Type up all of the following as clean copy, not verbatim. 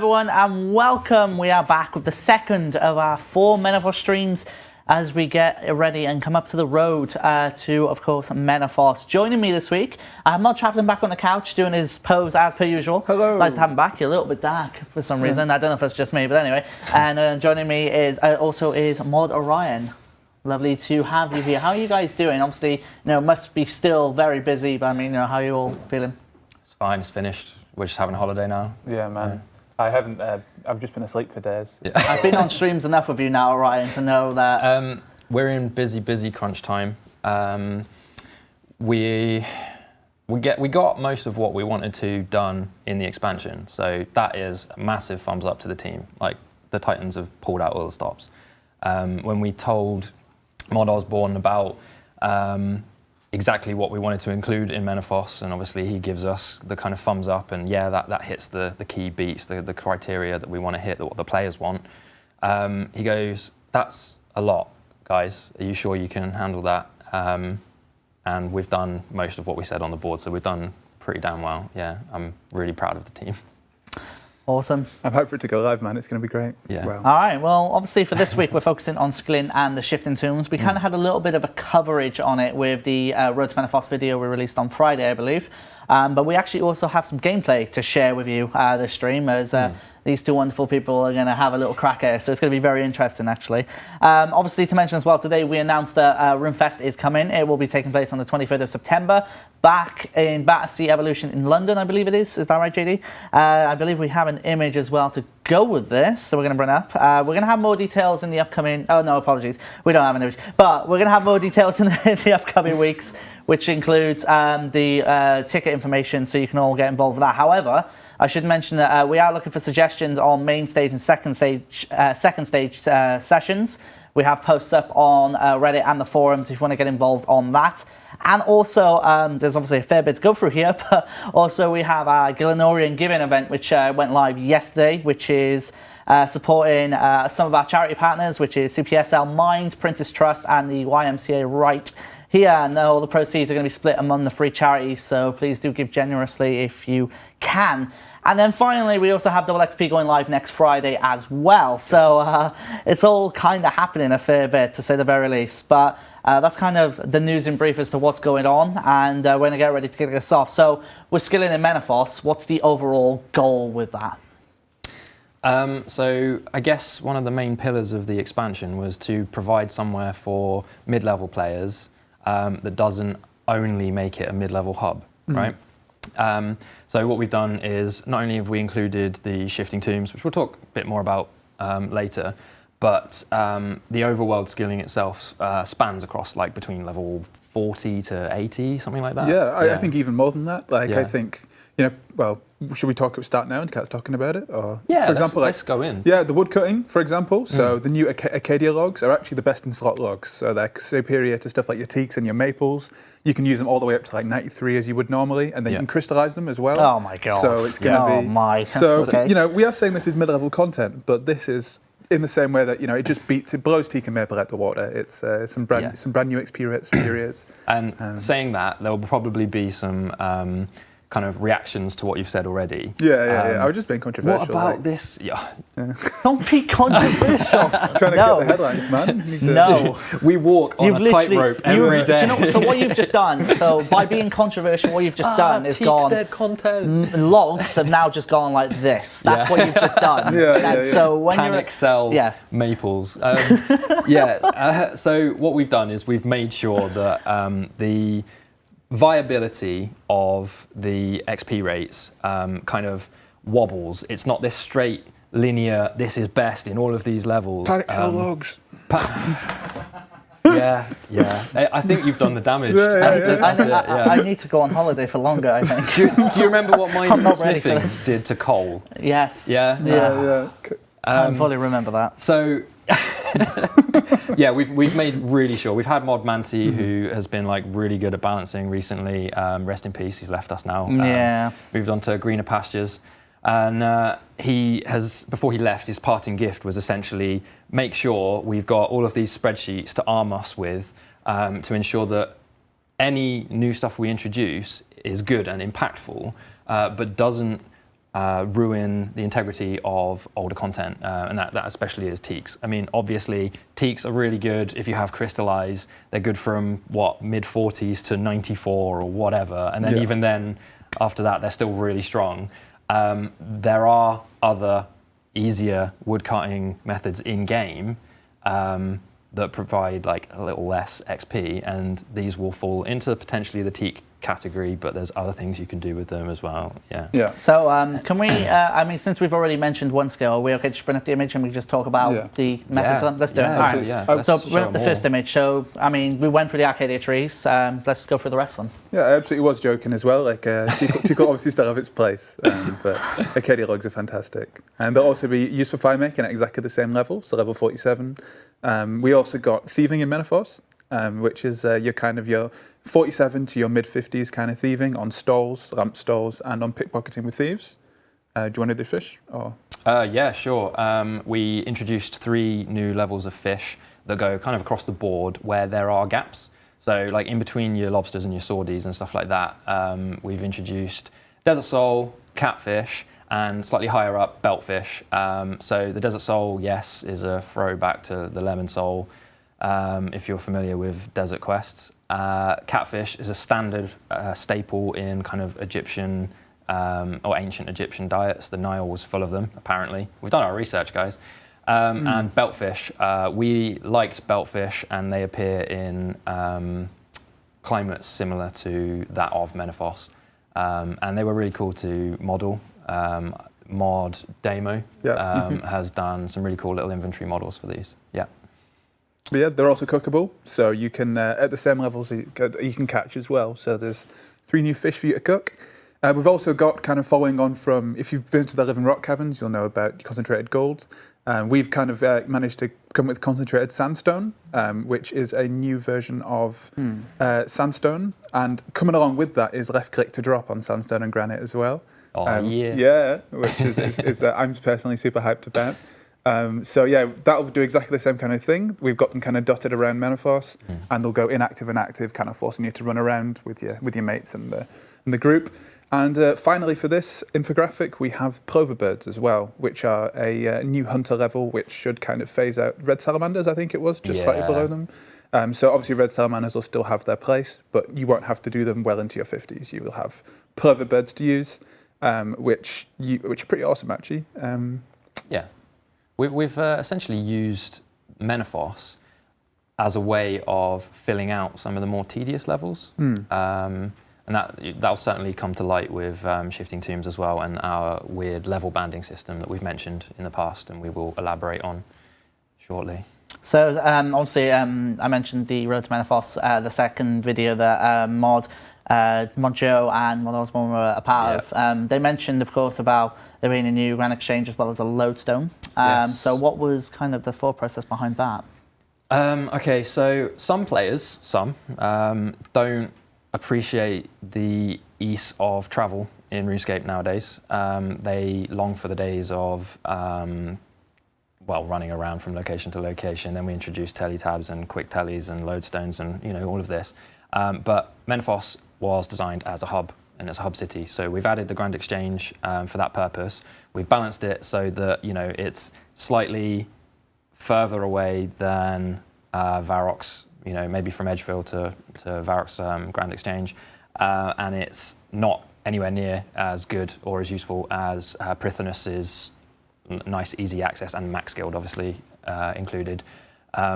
everyone, and welcome. We are back with the second of our 4 Menaphos streams as we get ready and come up to the road to, of course, Menaphos. Joining me this week, I have Mod Chaplin back on the couch doing his pose as per usual. Hello. Nice to have him back. You're a little bit dark for some reason. I don't know if it's just me, but anyway. And joining me is also Mod Orion. Lovely to have you here. How are you guys doing? Obviously, must be still very busy, but I mean, how are you all feeling? It's fine. It's finished. We're just having a holiday now. Yeah, man. I haven't. I've just been asleep for days. Yeah. I've been on streams enough with you now, Orion, to know that we're in busy crunch time. We got most of what we wanted to done in the expansion, so that is a massive thumbs up to the team. Like, the Titans have pulled out all the stops. When we told Mod Osborne about exactly what we wanted to include in Menaphos, and obviously he gives us the kind of thumbs up, and yeah, that hits the key beats, the criteria that we want to hit, what the players want. He goes, "That's a lot, guys. Are you sure you can handle that?" And we've done most of what we said on the board, so we've done pretty damn well. Yeah, I'm really proud of the team. Awesome. I'm hyped for it to go live, man. It's going to be great. Yeah. Wow. All right. Well, obviously for this week, we're focusing on skilling and the shifting tombs. We kind of had a little bit of a coverage on it with the Road to Menaphos video we released on Friday, I believe. But we actually also have some gameplay to share with you this stream, as these two wonderful people are going to have a little crack at it. So it's going to be very interesting, actually. Obviously, to mention as well, today we announced that RuneFest is coming. It will be taking place on the 23rd of September, back in Battersea Evolution in London, I believe it is. Is that right, JD? I believe we have an image as well to go with this, so we're going to bring up. We're going to have more details in the upcoming... Oh, no, apologies. We don't have an image. But we're going to have more details in the upcoming weeks, which includes the ticket information, so you can all get involved with that. However, I should mention that we are looking for suggestions on main stage and second stage sessions. We have posts up on Reddit and the forums if you want to get involved on that. And also, there's obviously a fair bit to go through here, but also we have our Gillenorian Giving event, which went live yesterday, which is supporting some of our charity partners, which is CPSL Mind, Princess Trust, and the YMCA Right here. And all the proceeds are going to be split among the free charities, so please do give generously if you can. And then finally, we also have Double XP going live next Friday as well. So it's all kind of happening a fair bit, to say the very least. But that's kind of the news in brief as to what's going on. And we're going to get ready to kick us off. So we're skilling in Menaphos. What's the overall goal with that? So I guess one of the main pillars of the expansion was to provide somewhere for mid-level players that doesn't only make it a mid-level hub, right? So what we've done is not only have we included the shifting tombs, which we'll talk a bit more about later, but the overworld skilling itself spans across like between level 40 to 80, something like that. Yeah, I think even more than that. Like, I think, well, should we start now and start talking about it? Or, yeah, for example, let's go in. Yeah, the wood cutting, for example. So the new Acadia logs are actually the best in slot logs. So they're superior to stuff like your teaks and your maples. You can use them all the way up to like 93 as you would normally, and then you can crystallize them as well. Oh my god. So it's going to be... Oh my. So, okay. We are saying this is mid-level content, but this is in the same way that, it blows teak and maple out the water. It's some brand new experience for your ears. And saying that, there will probably be some kind of reactions to what you've said already. Yeah. I was just being controversial. What about this? Yeah. Don't be controversial. Trying to get the headlines, man. No. We walk on a tightrope every day. Do you know, so what you've just done, so by being controversial, what you've just done is gone... dead content. Logs have now just gone like this. That's what you've just done. So when Panic sell maples. So what we've done is we've made sure that the viability of the XP rates kind of wobbles. It's not this straight linear, this is best in all of these levels. Panic sell logs. Yeah. I think you've done the damage. I need to go on holiday for longer, I think. Do you remember what my smithing did to coal? Yes. Yeah. I fully remember that. So... yeah, we've made really sure. We've had Mod Manti, who has been like really good at balancing recently. Rest in peace, he's left us now. Moved on to greener pastures. And he has, before he left, his parting gift was essentially make sure we've got all of these spreadsheets to arm us with to ensure that any new stuff we introduce is good and impactful, but doesn't ruin the integrity of older content, and that especially is teaks. I mean, obviously, teaks are really good if you have crystallize. They're good from mid 40s to 94 or whatever, and then even then, after that, they're still really strong. There are other easier woodcutting methods in game that provide like a little less XP, and these will fall into potentially the teak category, but there's other things you can do with them as well. Yeah. So can we, I mean, since we've already mentioned one skill, are we okay to bring up the image and we just talk about the methods? Let's do it. All right. So bring up the first image. So, I mean, we went through the Arcadia trees. Let's go through the rest of them. Yeah, I absolutely was joking as well. Like, teak obviously still have its place, but Arcadia logs are fantastic. And they'll also be used for fire making at exactly the same level, so level 47. We also got thieving in Menaphos, which is your 47 to your mid 50s kind of thieving on stalls, lamp stalls, and on pickpocketing with thieves. Do you want to do fish? Or? Yeah, sure. We introduced 3 new levels of fish that go kind of across the board where there are gaps. So like in between your lobsters and your swordies and stuff like that, we've introduced desert sole, catfish, and slightly higher up, beltfish. So the desert sole, yes, is a throwback to the lemon sole, if you're familiar with desert quests. Catfish is a standard staple in kind of Egyptian or ancient Egyptian diets. The Nile was full of them, apparently. We've done our research, guys. And beltfish, we liked beltfish, and they appear in climates similar to that of Menaphos. And they were really cool to model. Mod Demo has done some really cool little inventory models for these. Yeah. But yeah, they're also cookable, so you can, at the same levels, you can catch as well. So there's 3 new fish for you to cook. We've also got, kind of following on from, if you've been to the Living Rock Caverns, you'll know about concentrated gold. We've kind of managed to come with concentrated sandstone, which is a new version of sandstone. And coming along with that is left click to drop on sandstone and granite as well. Yeah, which is I'm personally super hyped about. So yeah, that'll do exactly the same kind of thing. We've got them kind of dotted around Menaphos, and they'll go inactive and active, kind of forcing you to run around with your mates and the group. And finally, for this infographic, we have plover birds as well, which are a new hunter level, which should kind of phase out red salamanders. I think it was just slightly below them. So obviously, red salamanders will still have their place, but you won't have to do them well into your 50s. You will have plover birds to use, which are pretty awesome actually. Yeah. We've essentially used Menaphos as a way of filling out some of the more tedious levels. And that'll certainly come to light with Shifting Tombs as well, and our weird level banding system that we've mentioned in the past, and we will elaborate on shortly. So obviously I mentioned the Road to Menaphos, the second video that Mod Joe and Mod Osborne were a part of. They mentioned, of course, about there being a new Grand Exchange as well as a lodestone. So what was kind of the thought process behind that? Okay, so some players, don't appreciate the ease of travel in RuneScape nowadays. They long for the days of running around from location to location. Then we introduced teletabs and quick tellies and lodestones and all of this. But Menaphos was designed as a hub, and it's a hub city. So we've added the Grand Exchange for that purpose. We've balanced it so that it's slightly further away than Varrock's, maybe from Edgefield to Varrock's Grand Exchange, and it's not anywhere near as good or as useful as Prithinus's nice easy access, and Max Guild obviously included.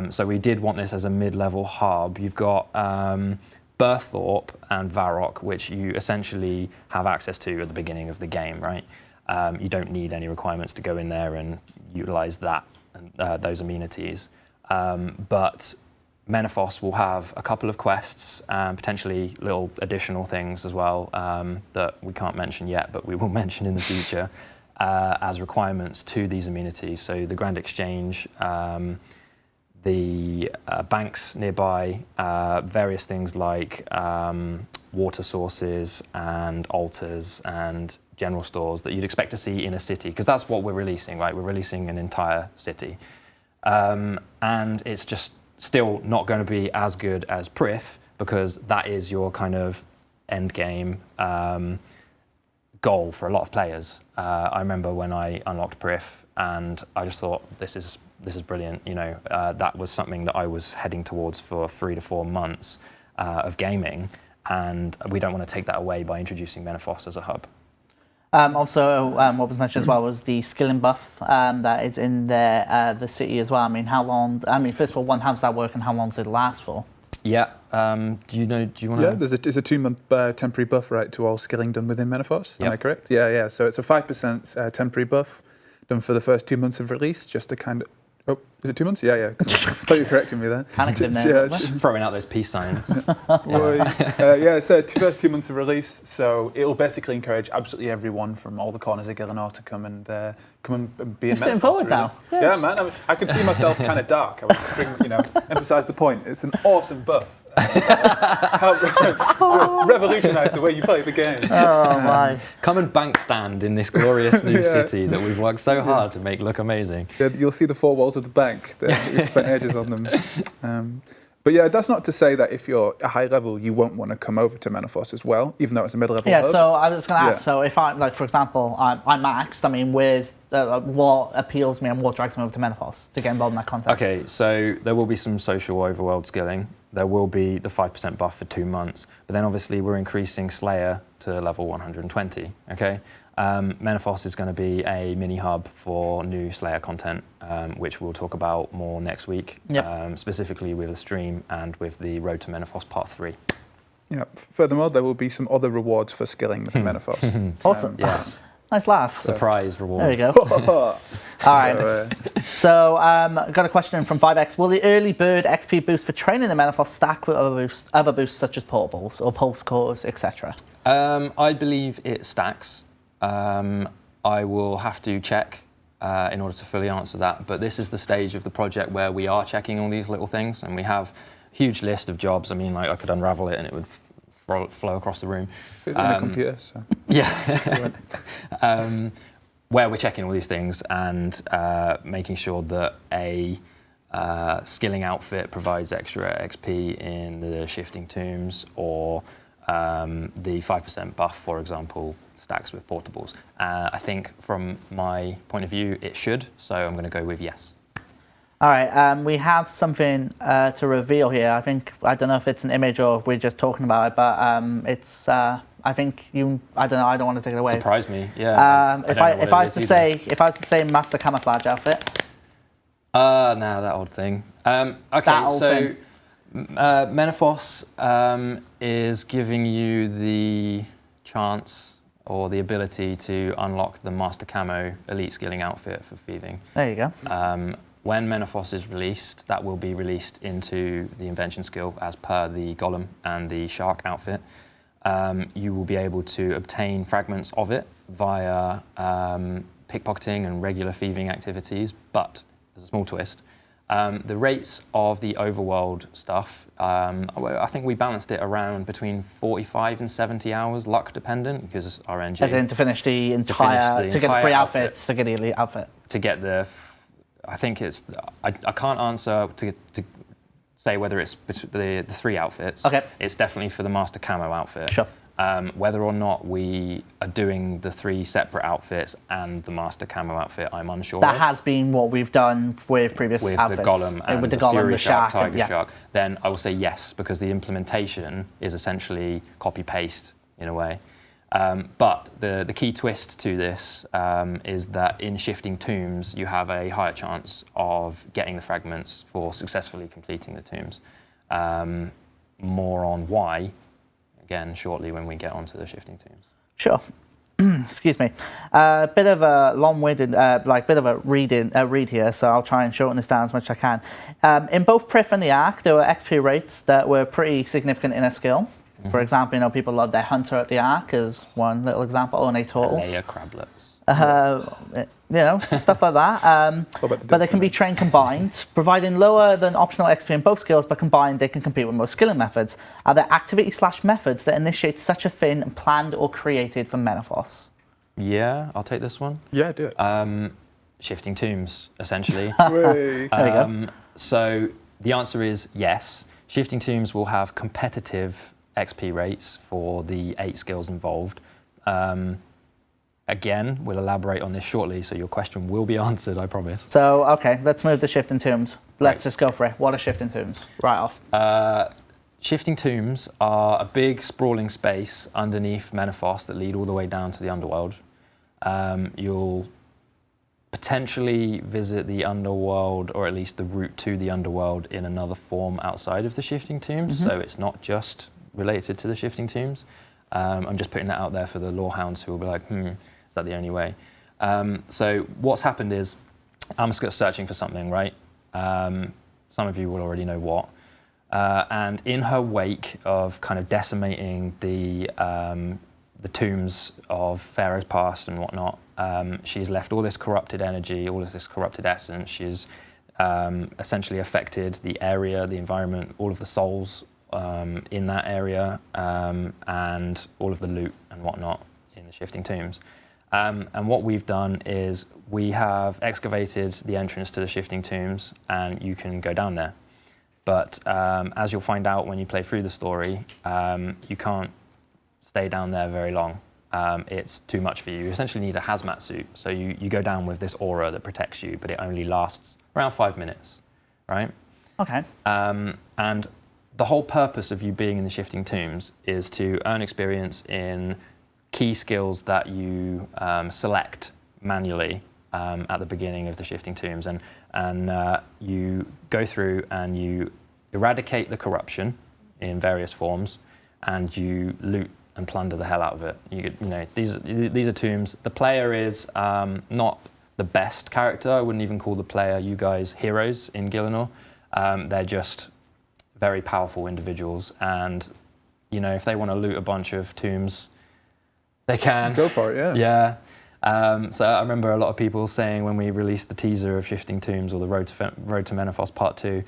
So we did want this as a mid-level hub. You've got Berthorpe and Varrock, which you essentially have access to at the beginning of the game, right? You don't need any requirements to go in there and utilize that those amenities. But Menaphos will have a couple of quests, potentially little additional things as well that we can't mention yet, but we will mention in the future as requirements to these amenities. So the Grand Exchange, the banks nearby, various things like water sources and altars and general stores that you'd expect to see in a city, because that's what we're releasing, right? We're releasing an entire city. And it's just still not going to be as good as Prith, because that is your kind of end game goal for a lot of players. I remember when I unlocked Prif, and I just thought, this is brilliant. You know, that was something that I was heading towards for 3 to 4 months of gaming, and we don't want to take that away by introducing Menaphos as a hub. Also, what was mentioned as well was the skilling buff that is in the city as well. I mean, how long? I mean, first of all, how does that work, and how long does it last for? Yeah. Do you want to? Yeah, there's a 2-month temporary buff, right, to all skilling done within Menaphos. Yep. Am I correct? Yeah. So it's a 5% temporary buff done for the first 2 months of release, just to kind of. Oh, is it 2 months? Yeah. I thought you were correcting me there. Panicked in there. Throwing out those peace signs. So first 2 months of release, so it'll basically encourage absolutely everyone from all the corners of Gillinor to come and be in Menaphos. Sitting forward really. now. Yeah, man. I mean, I could see myself kind of dark. I would emphasise the point. It's an awesome buff. Revolutionise the way you play the game. Oh my! Come and bank stand in this glorious new city that we've worked so hard to make look amazing. Yeah, you'll see the 4 walls of the bank. We spent ages on them. But yeah, that's not to say that if you're a high level, you won't want to come over to Menaphos as well, even though it's a mid-level hub. So I was going to ask, so if I'm, like, for example, I'm maxed, I mean, what appeals me and what drags me over to Menaphos to get involved in that content? Okay, so there will be some social overworld skilling. There will be the 5% buff for 2 months, but then obviously we're increasing Slayer to level 120, okay? Menaphos is going to be a mini hub for new Slayer content, which we'll talk about more next week, specifically with the stream and with the Road to Menaphos Part 3. Yeah. Furthermore, there will be some other rewards for skilling with Menaphos. Awesome. Yes. Nice laugh. Surprise rewards. There you go. All right. So, got a question from 5X. Will the early bird XP boost for training the Menaphos stack with other boosts such as portables or pulse cores, etc.? I believe it stacks. I will have to check in order to fully answer that, but this is the stage of the project where we are checking all these little things, and we have a huge list of jobs. I mean, like, I could unravel it and it would flow across the room. It's in a computer, so. Yeah. Where we're checking all these things and making sure that a skilling outfit provides extra XP in the shifting tombs, or the 5% buff, for example, stacks with portables. I think from my point of view, it should, so I'm going to go with yes. All right, we have something to reveal here. I don't know if it's an image or we're just talking about it, but it's, I don't know, I don't want to take it away. Surprise me, yeah. If I was to say Master Camouflage outfit. No, that old thing. Okay, Menaphos is giving you the chance or the ability to unlock the Master Camo Elite Skilling outfit for thieving. There you go. When Menaphos is released, that will be released into the invention skill as per the Golem and the Shark outfit. You will be able to obtain fragments of it via pickpocketing and regular thieving activities, but there's a small twist. The rates of the overworld stuff, I think we balanced it around between 45 and 70 hours, luck dependent, because RNG. As in to finish the entire, to get the 3 outfits, to get the elite outfit. To get the, I think it's, I can't answer to say whether it's the 3 outfits. Okay. It's definitely for the Master Camo outfit. Sure. Whether or not we are doing the 3 separate outfits and the Master Camo outfit, I'm unsure. That has been what we've done with previous outfits. With the Golem and with the Golem, Fury the Shark, Shark, Tiger Shark. Then I will say yes, because the implementation is essentially copy-paste in a way. But the key twist to this is that in shifting tombs, you have a higher chance of getting the fragments for successfully completing the tombs. More on why, again, shortly when we get onto the shifting tombs. Sure. Excuse me. Bit of a long-winded, bit of a read here, so I'll try and shorten this down as much as I can. In both Prif and the Ark, there were XP rates that were pretty significant in a skill. For example, people love their Hunter at the Ark as one little example, ornate turtles. Layer crablets. Stuff like that. But they can be trained combined, providing lower than optional XP in both skills, but combined they can compete with most skilling methods. Are there activity/methods that initiate such a thing planned or created for Menaphos? Yeah, I'll take this one. Yeah, do it. Shifting tombs, essentially. There you go. So the answer is yes. Shifting tombs will have competitive XP rates for the 8 skills involved. again, we'll elaborate on this shortly, so your question will be answered, I promise. So, okay, let's move to Shifting Tombs. Let's Right. just go for it. What are Shifting Tombs? Right off. Shifting Tombs are a big sprawling space underneath Menaphos that lead all the way down to the underworld. You'll potentially visit the underworld, or at least the route to the underworld, in another form outside of the Shifting Tombs, so it's not just related to the Shifting Tombs. I'm just putting that out there for the lore hounds who will be like, is that the only way? So what's happened is, I'm just searching for something, right? Some of you will already know what. And in her wake of kind of decimating the tombs of pharaohs past and whatnot, she's left all this corrupted energy, all of this corrupted essence. She's essentially affected the area, the environment, all of the souls in that area, and all of the loot and whatnot in the Shifting Tombs. And what we've done is we have excavated the entrance to the Shifting Tombs, and you can go down there. But as you'll find out when you play through the story, you can't stay down there very long. It's too much for you. You essentially need a hazmat suit. So you go down with this aura that protects you, but it only lasts around 5 minutes, right? Okay. And the whole purpose of you being in the Shifting Tombs is to earn experience in key skills that you select manually at the beginning of the Shifting Tombs. And you go through and you eradicate the corruption in various forms, and you loot and plunder the hell out of it. You know, these are tombs. The player is not the best character. I wouldn't even call the player, you guys, heroes in Gielinor. They're just very powerful individuals, and you know, if they want to loot a bunch of tombs, they can. Go for it, yeah. Yeah. So I remember a lot of people saying when we released the teaser of Shifting Tombs or the Road to Menaphos Part 2,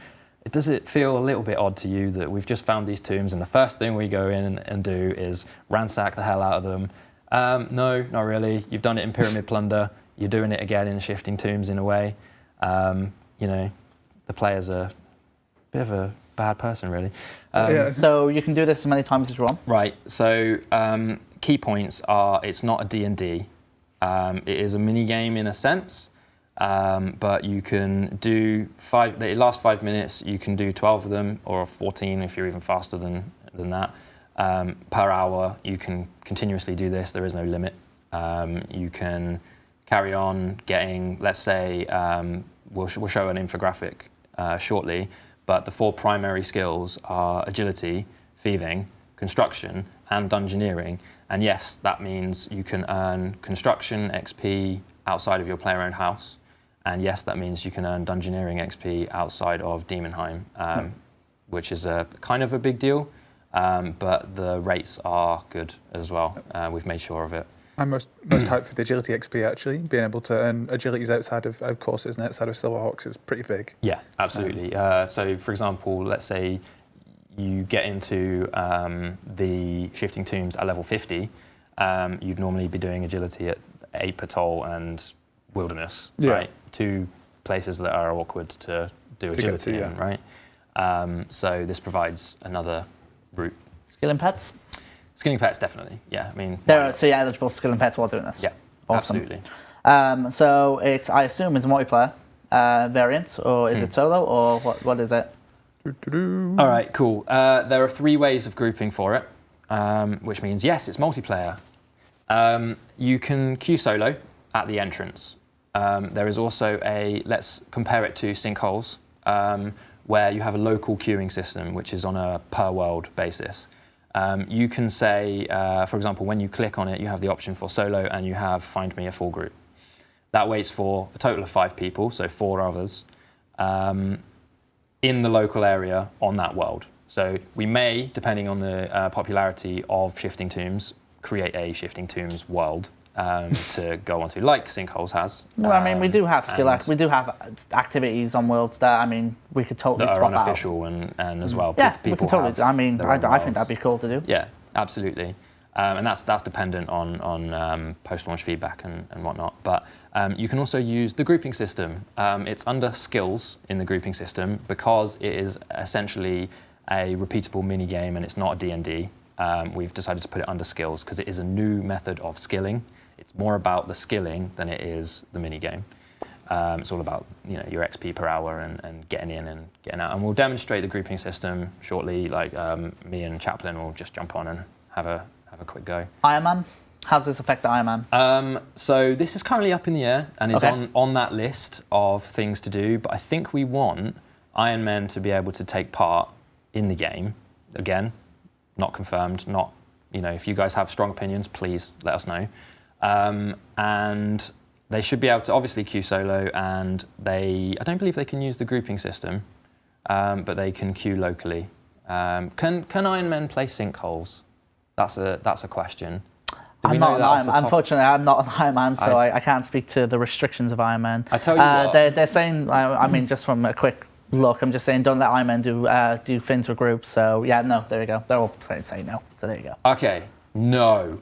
does it feel a little bit odd to you that we've just found these tombs and the first thing we go in and do is ransack the hell out of them? No, not really. You've done it in Pyramid Plunder. You're doing it again in Shifting Tombs in a way. You know, the player's a bit of a bad person, really. So you can do this as many times as you want. Right. So key points are: it's not a D&D. It is a mini game in a sense, but you can do they last 5 minutes. You can do 12 of them, or 14 if you're even faster than that. Per hour, you can continuously do this. There is no limit. You can carry on getting. Let's say we'll show an infographic shortly. But the 4 primary skills are agility, thieving, construction, and dungeoneering. And yes, that means you can earn construction XP outside of your player-owned house. And yes, that means you can earn dungeoneering XP outside of Demonheim, which is a kind of a big deal. But the rates are good as well. We've made sure of it. I'm most hyped for the agility XP, actually. Being able to earn agilities outside of courses and outside of Silverhawks is pretty big. Yeah, absolutely. So, for example, let's say you get into the Shifting Tombs at level 50, you'd normally be doing agility at 8 Patrol and Wilderness, right? 2 places that are awkward to do agility in, right? So this provides another route. Skilling pets? Skilling pets, definitely. Yeah, I mean... So you're eligible for skilling pets while doing this? Yeah, awesome. absolutely. So it's, I assume, is a multiplayer variant, or is it solo, or what is it? All right, cool. There are 3 ways of grouping for it, which means, yes, it's multiplayer. You can queue solo at the entrance. There is also let's compare it to Sinkholes, where you have a local queuing system, which is on a per world basis. You can say, for example, when you click on it, you have the option for solo and you have find me a full group. That waits for a total of 5 people, so 4 others, in the local area on that world. So we may, depending on the popularity of Shifting Tombs, create a Shifting Tombs world to go onto, like Sinkholes has. Well, I mean, we do have we do have activities on worlds that, I mean, we could totally that swap are unofficial and as well. Yeah, people we could totally. I mean, I think that'd be cool to do. Yeah, absolutely. And that's dependent on post-launch feedback and whatnot. But you can also use the grouping system. It's under skills in the grouping system because it is essentially a repeatable mini game and it's not a D&D. We've decided to put it under skills because it is a new method of skilling. It's more about the skilling than it is the mini game. It's all about your XP per hour and getting in and getting out. And we'll demonstrate the grouping system shortly. Like me and Chaplin will just jump on and have a quick go. Iron Man. How does this affect the Iron Man? So this is currently up in the air and is on that list of things to do. But I think we want Iron Men to be able to take part in the game. Again, not confirmed. Not if you guys have strong opinions, please let us know. And they should be able to obviously queue solo, and I don't believe they can use the grouping system, but they can queue locally. Can Iron Men play sinkholes? That's a question. Unfortunately, I'm not an Iron Man, so I can't speak to the restrictions of Iron Man. I tell you what. They're saying, I mean, just from a quick look, I'm just saying don't let Iron Man do things with groups. So yeah, no, there you go. They're all saying no. So there you go. Okay. No.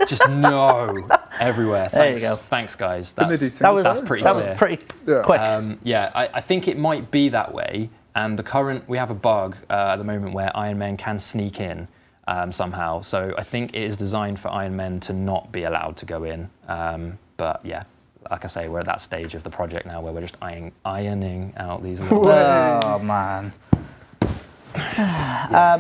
Just no. Everywhere. Thanks. There you go. Thanks, guys. That was pretty quick. I think it might be that way. And we have a bug at the moment where Iron Men can sneak in somehow. So I think it is designed for Iron Men to not be allowed to go in. But yeah, like I say, we're at that stage of the project now where we're just ironing out these little Oh, man.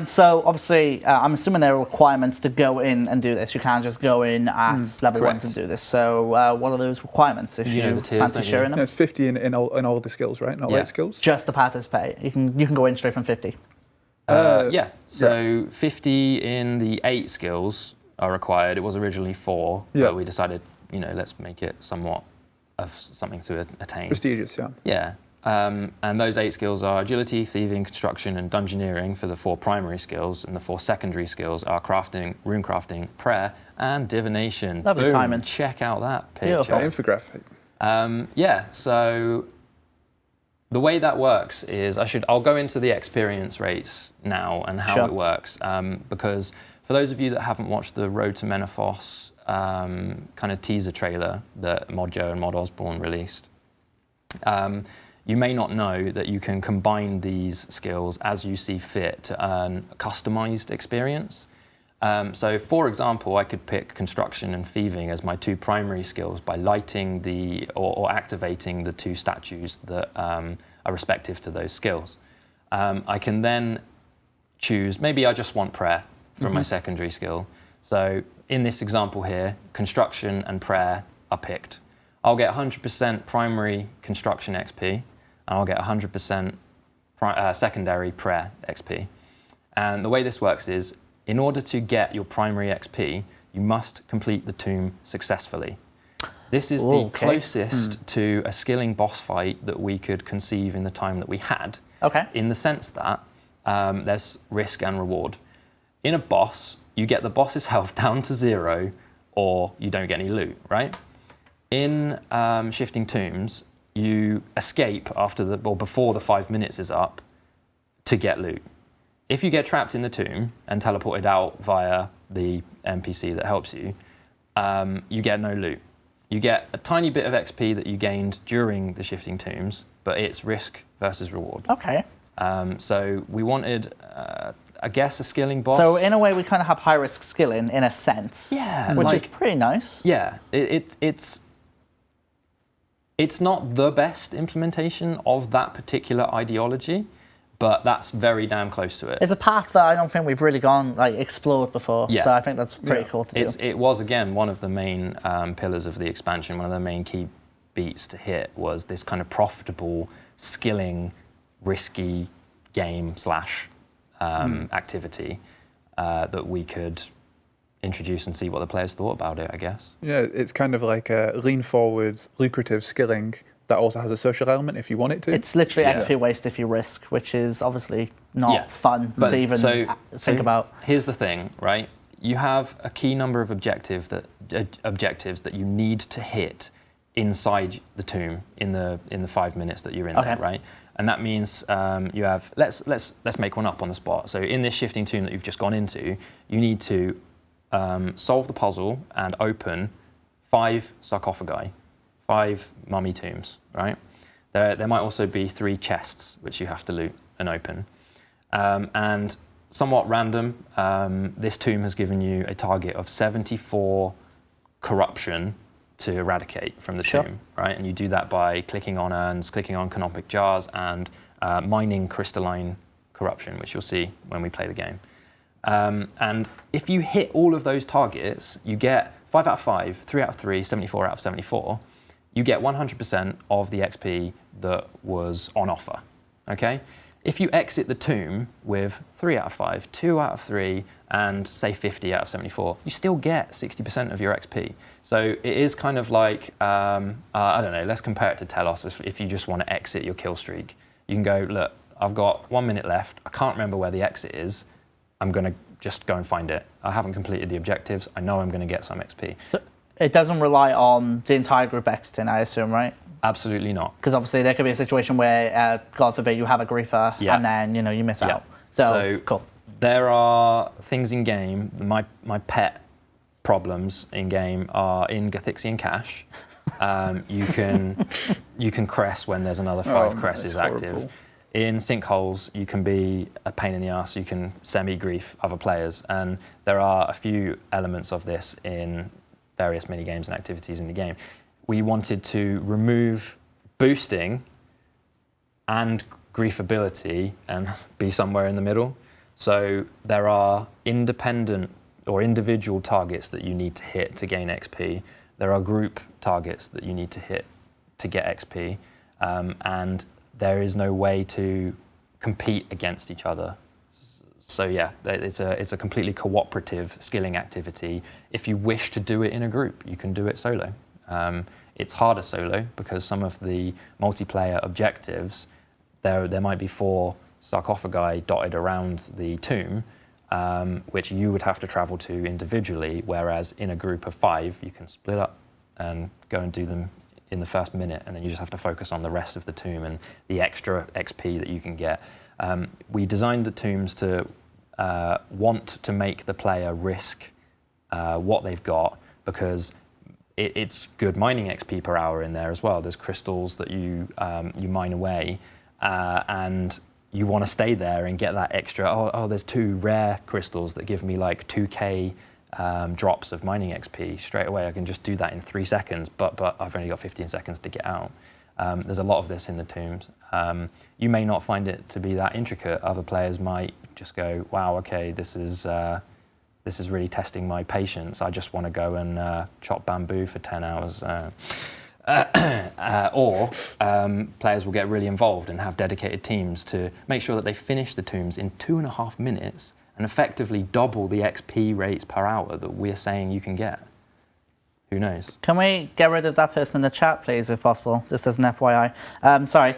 So obviously, I'm assuming there are requirements to go in and do this. You can't just go in at level 1 and do this. So what are those requirements? If you know the tiers, fancy sharing them? It's 50 in all the skills, right? Not late skills. Just to participate. You can go in straight from 50. So 50 in the 8 skills are required. It was originally 4, but we decided, let's make it somewhat of something to attain. Prestigious, yeah. Yeah. And those 8 skills are agility, thieving, construction, and dungeoneering for the 4 primary skills, and the 4 secondary skills are crafting, rune crafting, prayer, and divination. Lovely Boom. timing. Check out that picture. Beautiful. Infographic. So the way that works is I'll go into the experience rates now and how it works, because for those of you that haven't watched the Road to Menaphos kind of teaser trailer that Mod Joe and Mod Osborne released, you may not know that you can combine these skills as you see fit to earn a customized experience. So for example, I could pick construction and thieving as my 2 primary skills by lighting or activating the 2 statues that are respective to those skills. I can then choose, maybe I just want prayer from my secondary skill. So in this example here, construction and prayer are picked. I'll get 100% primary construction XP, and I'll get 100% secondary prayer XP. And the way this works is, in order to get your primary XP, you must complete the tomb successfully. This is the closest to a skilling boss fight that we could conceive in the time that we had, in the sense that there's risk and reward. In a boss, you get the boss's health down to 0, or you don't get any loot, right? In Shifting Tombs, you escape before the 5 minutes is up to get loot. If you get trapped in the tomb and teleported out via the NPC that helps you, you get no loot. You get a tiny bit of XP that you gained during the Shifting Tombs, but it's risk versus reward. So we wanted, I guess, a skilling boss. So in a way, we kind of have high-risk skilling in a sense. Yeah. Which is pretty nice. Yeah. It's not the best implementation of that particular ideology, but that's very damn close to it. It's a path that I don't think we've really explored before. Yeah. So I think that's pretty cool to do. It was, again, one of the main pillars of the expansion. One of the main key beats to hit was this kind of profitable, skilling, risky game / activity that we could introduce and see what the players thought about it, I guess. Yeah, it's kind of like a lean forward, lucrative skilling that also has a social element if you want it to. It's literally XP waste if you risk, which is obviously not fun to even think about. Here's the thing, right? You have a key number of objectives that you need to hit inside the tomb in the 5 minutes that you're in there, right? And that means you have, let's make one up on the spot. So in this Shifting Tomb that you've just gone into, you need to solve the puzzle and open 5 sarcophagi, 5 mummy tombs, right? There might also be 3 chests which you have to loot and open. And somewhat random, this tomb has given you a target of 74 corruption to eradicate from the tomb, right? And you do that by clicking on urns, clicking on canopic jars, and mining crystalline corruption, which you'll see when we play the game. And if you hit all of those targets, you get 5 out of 5, 3 out of 3, 74 out of 74. You get 100% of the XP that was on offer, okay? If you exit the tomb with 3 out of 5, 2 out of 3, and say 50 out of 74, you still get 60% of your XP. So it is kind of like, I don't know, let's compare it to Telos if you just want to exit your kill streak. You can go, look, I've got 1 minute left. I can't remember where the exit is. I'm going to just go and find it. I haven't completed the objectives. I know I'm going to get some XP. So it doesn't rely on the entire group exiting, I assume, right? Absolutely not. Because obviously there could be a situation where, God forbid, you have a griefer and then you miss out. So cool. There are things in game. My pet problems in game are in Gathixian Cache. You can cress when there's another 5 cresses active. In sinkholes, you can be a pain in the ass. You can semi-grief other players, and there are a few elements of this in various mini games and activities in the game. We wanted to remove boosting and griefability and be somewhere in the middle. So there are independent or individual targets that you need to hit to gain XP. There are group targets that you need to hit to get XP, and there is no way to compete against each other. So yeah, it's a completely cooperative skilling activity. If you wish to do it in a group, you can do it solo. It's harder solo because some of the multiplayer objectives, there might be 4 sarcophagi dotted around the tomb, which you would have to travel to individually, whereas in a group of 5, you can split up and go and do them in the first minute, and then you just have to focus on the rest of the tomb and the extra XP that you can get. We designed the tombs to want to make the player risk what they've got, because it's good mining XP per hour in there as well. There's crystals that you mine away, and you want to stay there and get that extra. Oh, there's 2 rare crystals that give me like 2k drops of mining XP straight away. I can just do that in 3 seconds, but I've only got 15 seconds to get out. There's a lot of this in the tombs. You may not find it to be that intricate. Other players might just go, wow, okay, this is really testing my patience. I just want to go and chop bamboo for 10 hours. Or players will get really involved and have dedicated teams to make sure that they finish the tombs in 2.5 minutes and effectively double the XP rates per hour that we're saying you can get. Who knows? Can we get rid of that person in the chat, please, if possible, just as an FYI? Sorry.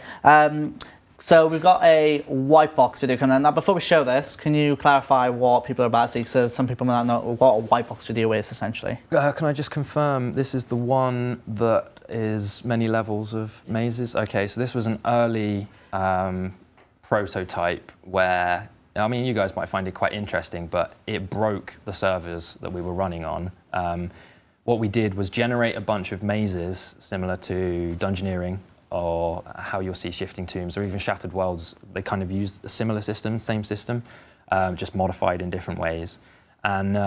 So we've got a white box video coming in. Now, before we show this, can you clarify what people are about to see? So some people might not know what a white box video is, essentially. Can I just confirm this is the one that is many levels of mazes? Okay, so this was an early prototype where, I mean, you guys might find it quite interesting, but it broke the servers that we were running on. What we did was generate a bunch of mazes similar to Dungeoneering, or how you'll see Shifting Tombs, or even Shattered Worlds. They kind of use a similar system, same system, just modified in different ways. And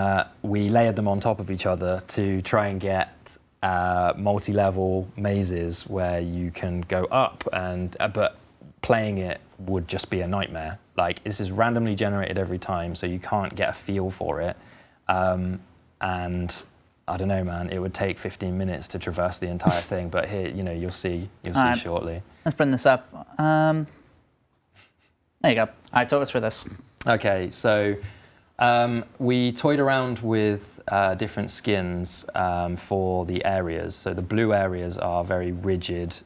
we layered them on top of each other to try and get multi-level mazes where you can go up, and but playing it would just be a nightmare. Like, this is randomly generated every time, so you can't get a feel for it. And I don't know, man, it would take 15 minutes to traverse the entire thing, but here, you'll see shortly. Let's bring this up. There you go. All right, talk us through this. Okay, so we toyed around with different skins for the areas. So the blue areas are very rigid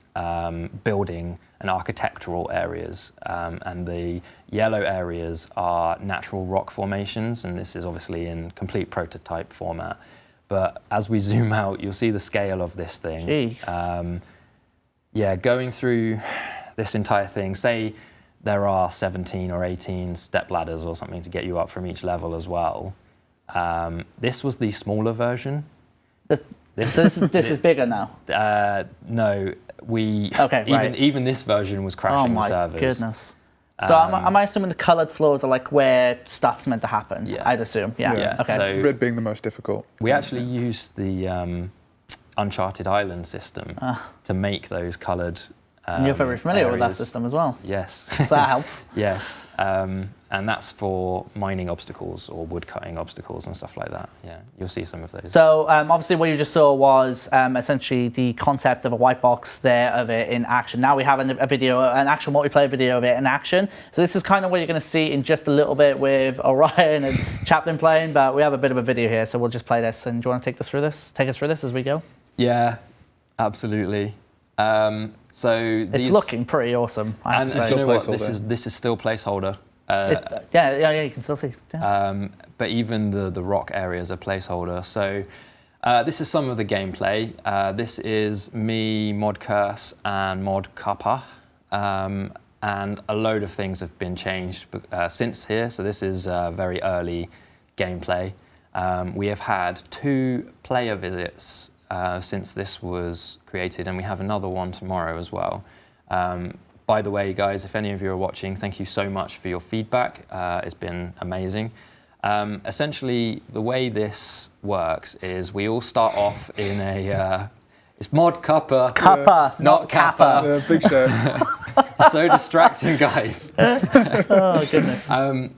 building and architectural areas, and the yellow areas are natural rock formations, and this is obviously in complete prototype format. But as we zoom out, you'll see the scale of this thing. Jeez. Yeah, going through this entire thing, say there are 17 or 18 step ladders or something to get you up from each level as well. This was the smaller version. This is bigger now? No, Okay, even this version was crashing the servers. Oh my goodness. So am I assuming the coloured floors are like where stuff's meant to happen? Yeah. I'd assume. Yeah. Yeah. Okay. So Red being the most difficult. we actually used the Uncharted Island system to make those coloured. You're very familiar with that areas. system as well. Yes. So that helps. Yes. And that's for mining obstacles or wood cutting obstacles and stuff like that. Yeah, you'll see some of those. So obviously what you just saw was essentially the concept of a white box there of it in action. Now we have a video, an actual multiplayer video of it in action. So this is kind of what you're going to see in just a little bit with Orion and Chaplin playing, but we have a bit of a video here, so we'll just play this. And do you want to take us through this as we go? Yeah, absolutely. So it's looking pretty awesome. I have and to say. you know what? placeholder. This is still placeholder. Yeah, you can still see. Yeah. But even the rock areas are placeholder. So this is some of the gameplay. This is me, Mod Curse, and Mod Kappa. And a load of things have been changed since here. So this is very early gameplay. We have had 2 player visits since this was created, and we have another one tomorrow as well. By the way, guys, if any of you are watching, thank you so much for your feedback. It's been amazing. Essentially, the way this works is we all start off in a... it's Mod Kappa. Kappa, not Kappa. Big show. So distracting, guys. Oh, goodness.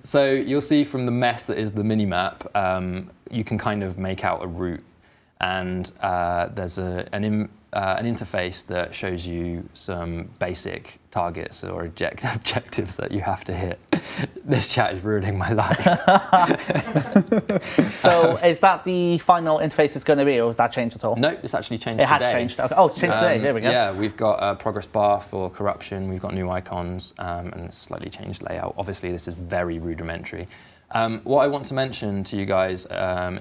So you'll see from the mess that is the mini-map, you can kind of make out a route. And there's an interface that shows you some basic targets or objectives that you have to hit. This chat is ruining my life. So is that the final interface it's going to be, or has that changed at all? No, it's actually changed today. It has today. changed. Okay. Oh, it's changed today. There we go. Yeah, we've got a progress bar for corruption. We've got new icons and a slightly changed layout. Obviously, this is very rudimentary. What I want to mention to you guys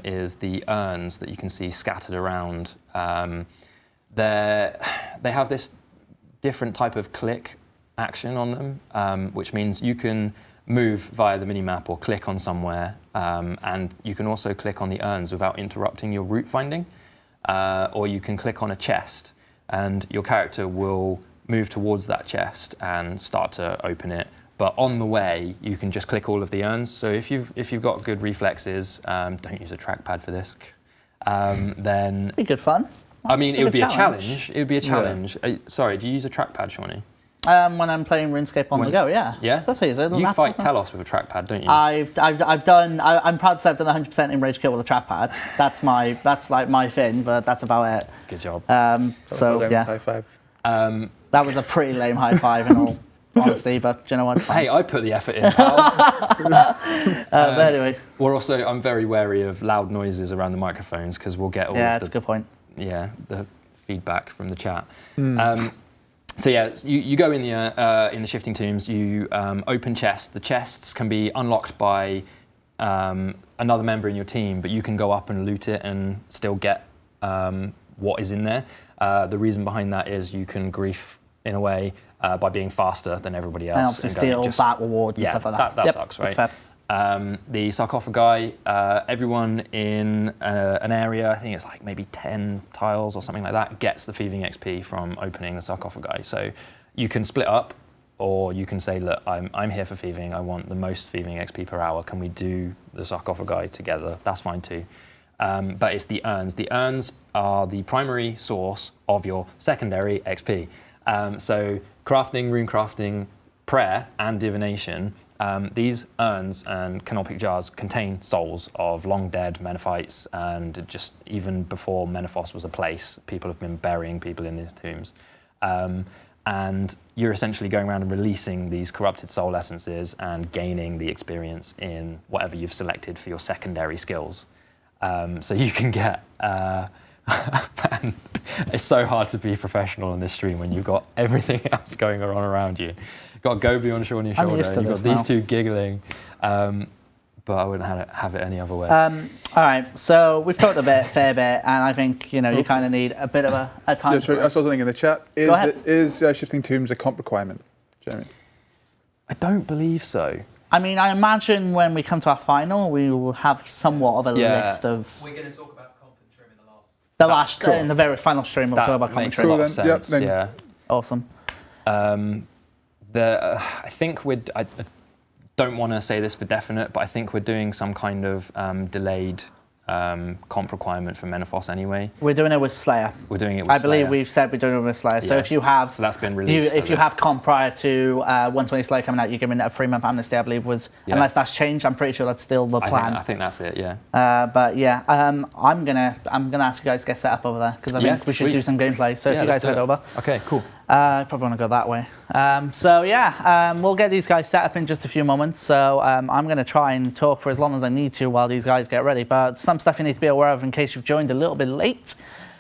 is the urns that you can see scattered around. They have this different type of click action on them, which means you can move via the minimap or click on somewhere, and you can also click on the urns without interrupting your route finding, or you can click on a chest, and your character will move towards that chest and start to open it. But on the way, you can just click all of the urns. So if you've got good reflexes, don't use a trackpad for this. Then be good fun. I mean, it would be a challenge. It would be a challenge. Yeah. Sorry, do you use a trackpad, Shawnee? When I'm playing RuneScape on the go, yeah. Yeah? That's what it is. You fight Talos with a trackpad, don't you? I've done. I'm proud to say I've done 100% in Rage Kill with a trackpad. That's like my thing, but that's about it. Good job. So yeah. High five. That was a pretty lame high five in all honesty, but do you know what? Hey, I put the effort in, pal. But anyway. I'm very wary of loud noises around the microphones because we'll get all that's a good point. Yeah, the feedback from the chat. So yeah, you go in the shifting tombs. You open chests. The chests can be unlocked by another member in your team, but you can go up and loot it and still get what is in there. The reason behind that is you can grief in a way by being faster than everybody else. And obviously steal that reward and stuff like that. That sucks, right? That's fair. The sarcophagi, everyone in an area, I think it's like maybe 10 tiles or something like that, gets the thieving XP from opening the sarcophagi. So you can split up, or you can say, look, I'm here for thieving. I want the most thieving XP per hour. Can we do the sarcophagi together? That's fine too. But it's the urns. The urns are the primary source of your secondary XP. So crafting, rune crafting, prayer, and divination. These urns and canopic jars contain souls of long dead Menaphites, and just even before Menaphos was a place, people have been burying people in these tombs. And you're essentially going around and releasing these corrupted soul essences and gaining the experience in whatever you've selected for your secondary skills. So you can get... Man, it's so hard to be professional in this stream when you've got everything else going on around you. You've got Gobi on your shoulder, you've got these two giggling, but I wouldn't have it any other way. All right, so we've talked a fair bit, and I think you kind of need a bit of a time. I saw something in the chat. Is shifting tombs a comp requirement, Jeremy? I don't believe so. I mean, I imagine when we come to our final, we will have somewhat of a list of... We're going to talk about comp and trim in the last... In the very final stream, we'll talk about comp and trim. Makes a lot of sense, yeah. Awesome. I think I don't want to say this for definite, but I think we're doing some kind of delayed comp requirement for Menaphos anyway. We're doing it with Slayer. We're doing it with I Slayer. believe we've said we're doing it with Slayer. Yeah. So if you have, so that's been released. if you have comp prior to 120 Slayer coming out, you're given a 3-month amnesty. I believe unless that's changed. I'm pretty sure that's still the plan. I think that's it. Yeah. But yeah, I'm gonna ask you guys to get set up over there because I think we should do some gameplay. So if you guys head over. Okay. Cool. Probably want to go that way. So yeah, we'll get these guys set up in just a few moments. So I'm going to try and talk for as long as I need to while these guys get ready. But some stuff you need to be aware of in case you've joined a little bit late.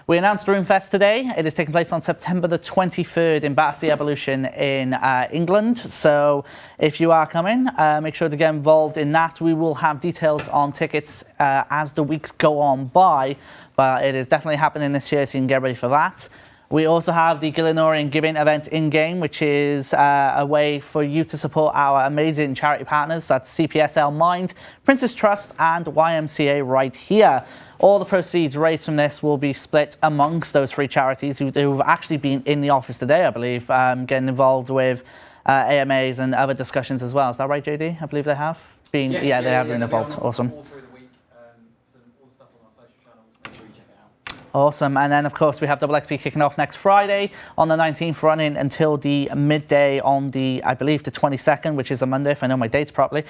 We announced RuneFest today. It is taking place on September the 23rd in Battersea Evolution in England. So if you are coming, make sure to get involved in that. We will have details on tickets as the weeks go on by. But it is definitely happening this year, so you can get ready for that. We also have the Gillenorian Giving event in-game, which is a way for you to support our amazing charity partners. That's CPSL Mind, Princess Trust, and YMCA right here. All the proceeds raised from this will be split amongst those 3 charities who've actually been in the office today, I believe, getting involved with AMAs and other discussions as well. Is that right, JD? I believe they have been. Yes, they have been involved. Awesome. All through the week, all the stuff on our social channels. Make sure you check it out. Awesome. And then, of course, we have Double XP kicking off next Friday on the 19th, running until the midday on the, I believe, the 22nd, which is a Monday, if I know my dates properly.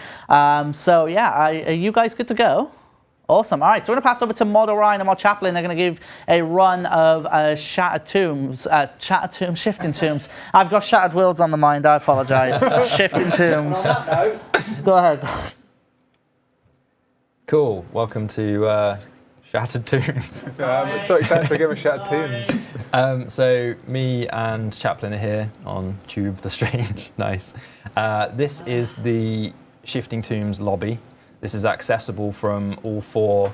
So, yeah, are you guys good to go? Awesome. All right, so we're going to pass over to Mod Orion and Mod Chaplain. They're going to give a run of Shattered Tombs, Shifting Tombs. I've got Shattered Worlds on the mind, I apologise. Shifting Tombs. Go ahead. Cool. Welcome to Shattered Tombs. I'm so excited for a game of Shattered Tombs. So me and Chaplain are here on Tube the Strange. Nice. This is the Shifting Tombs lobby. This is accessible from all 4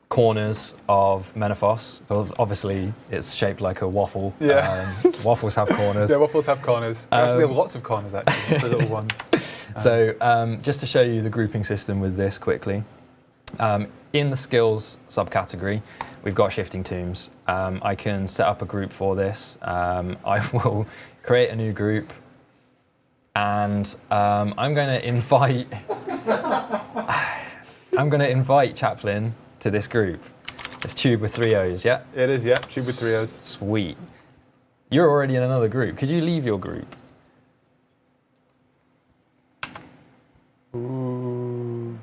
corners of Menaphos. Obviously, it's shaped like a waffle. Yeah. Waffles have corners. Yeah, waffles have corners. Actually, they have lots of corners, actually, the little ones. So just to show you the grouping system with this quickly. In the skills subcategory, we've got Shifting Tombs. I can set up a group for this. I will create a new group. And I'm going to invite Chaplain to this group. It's Tube with 3 O's, yeah? It is, yeah. Tube with 3 O's. Sweet. You're already in another group. Could you leave your group? Ooh.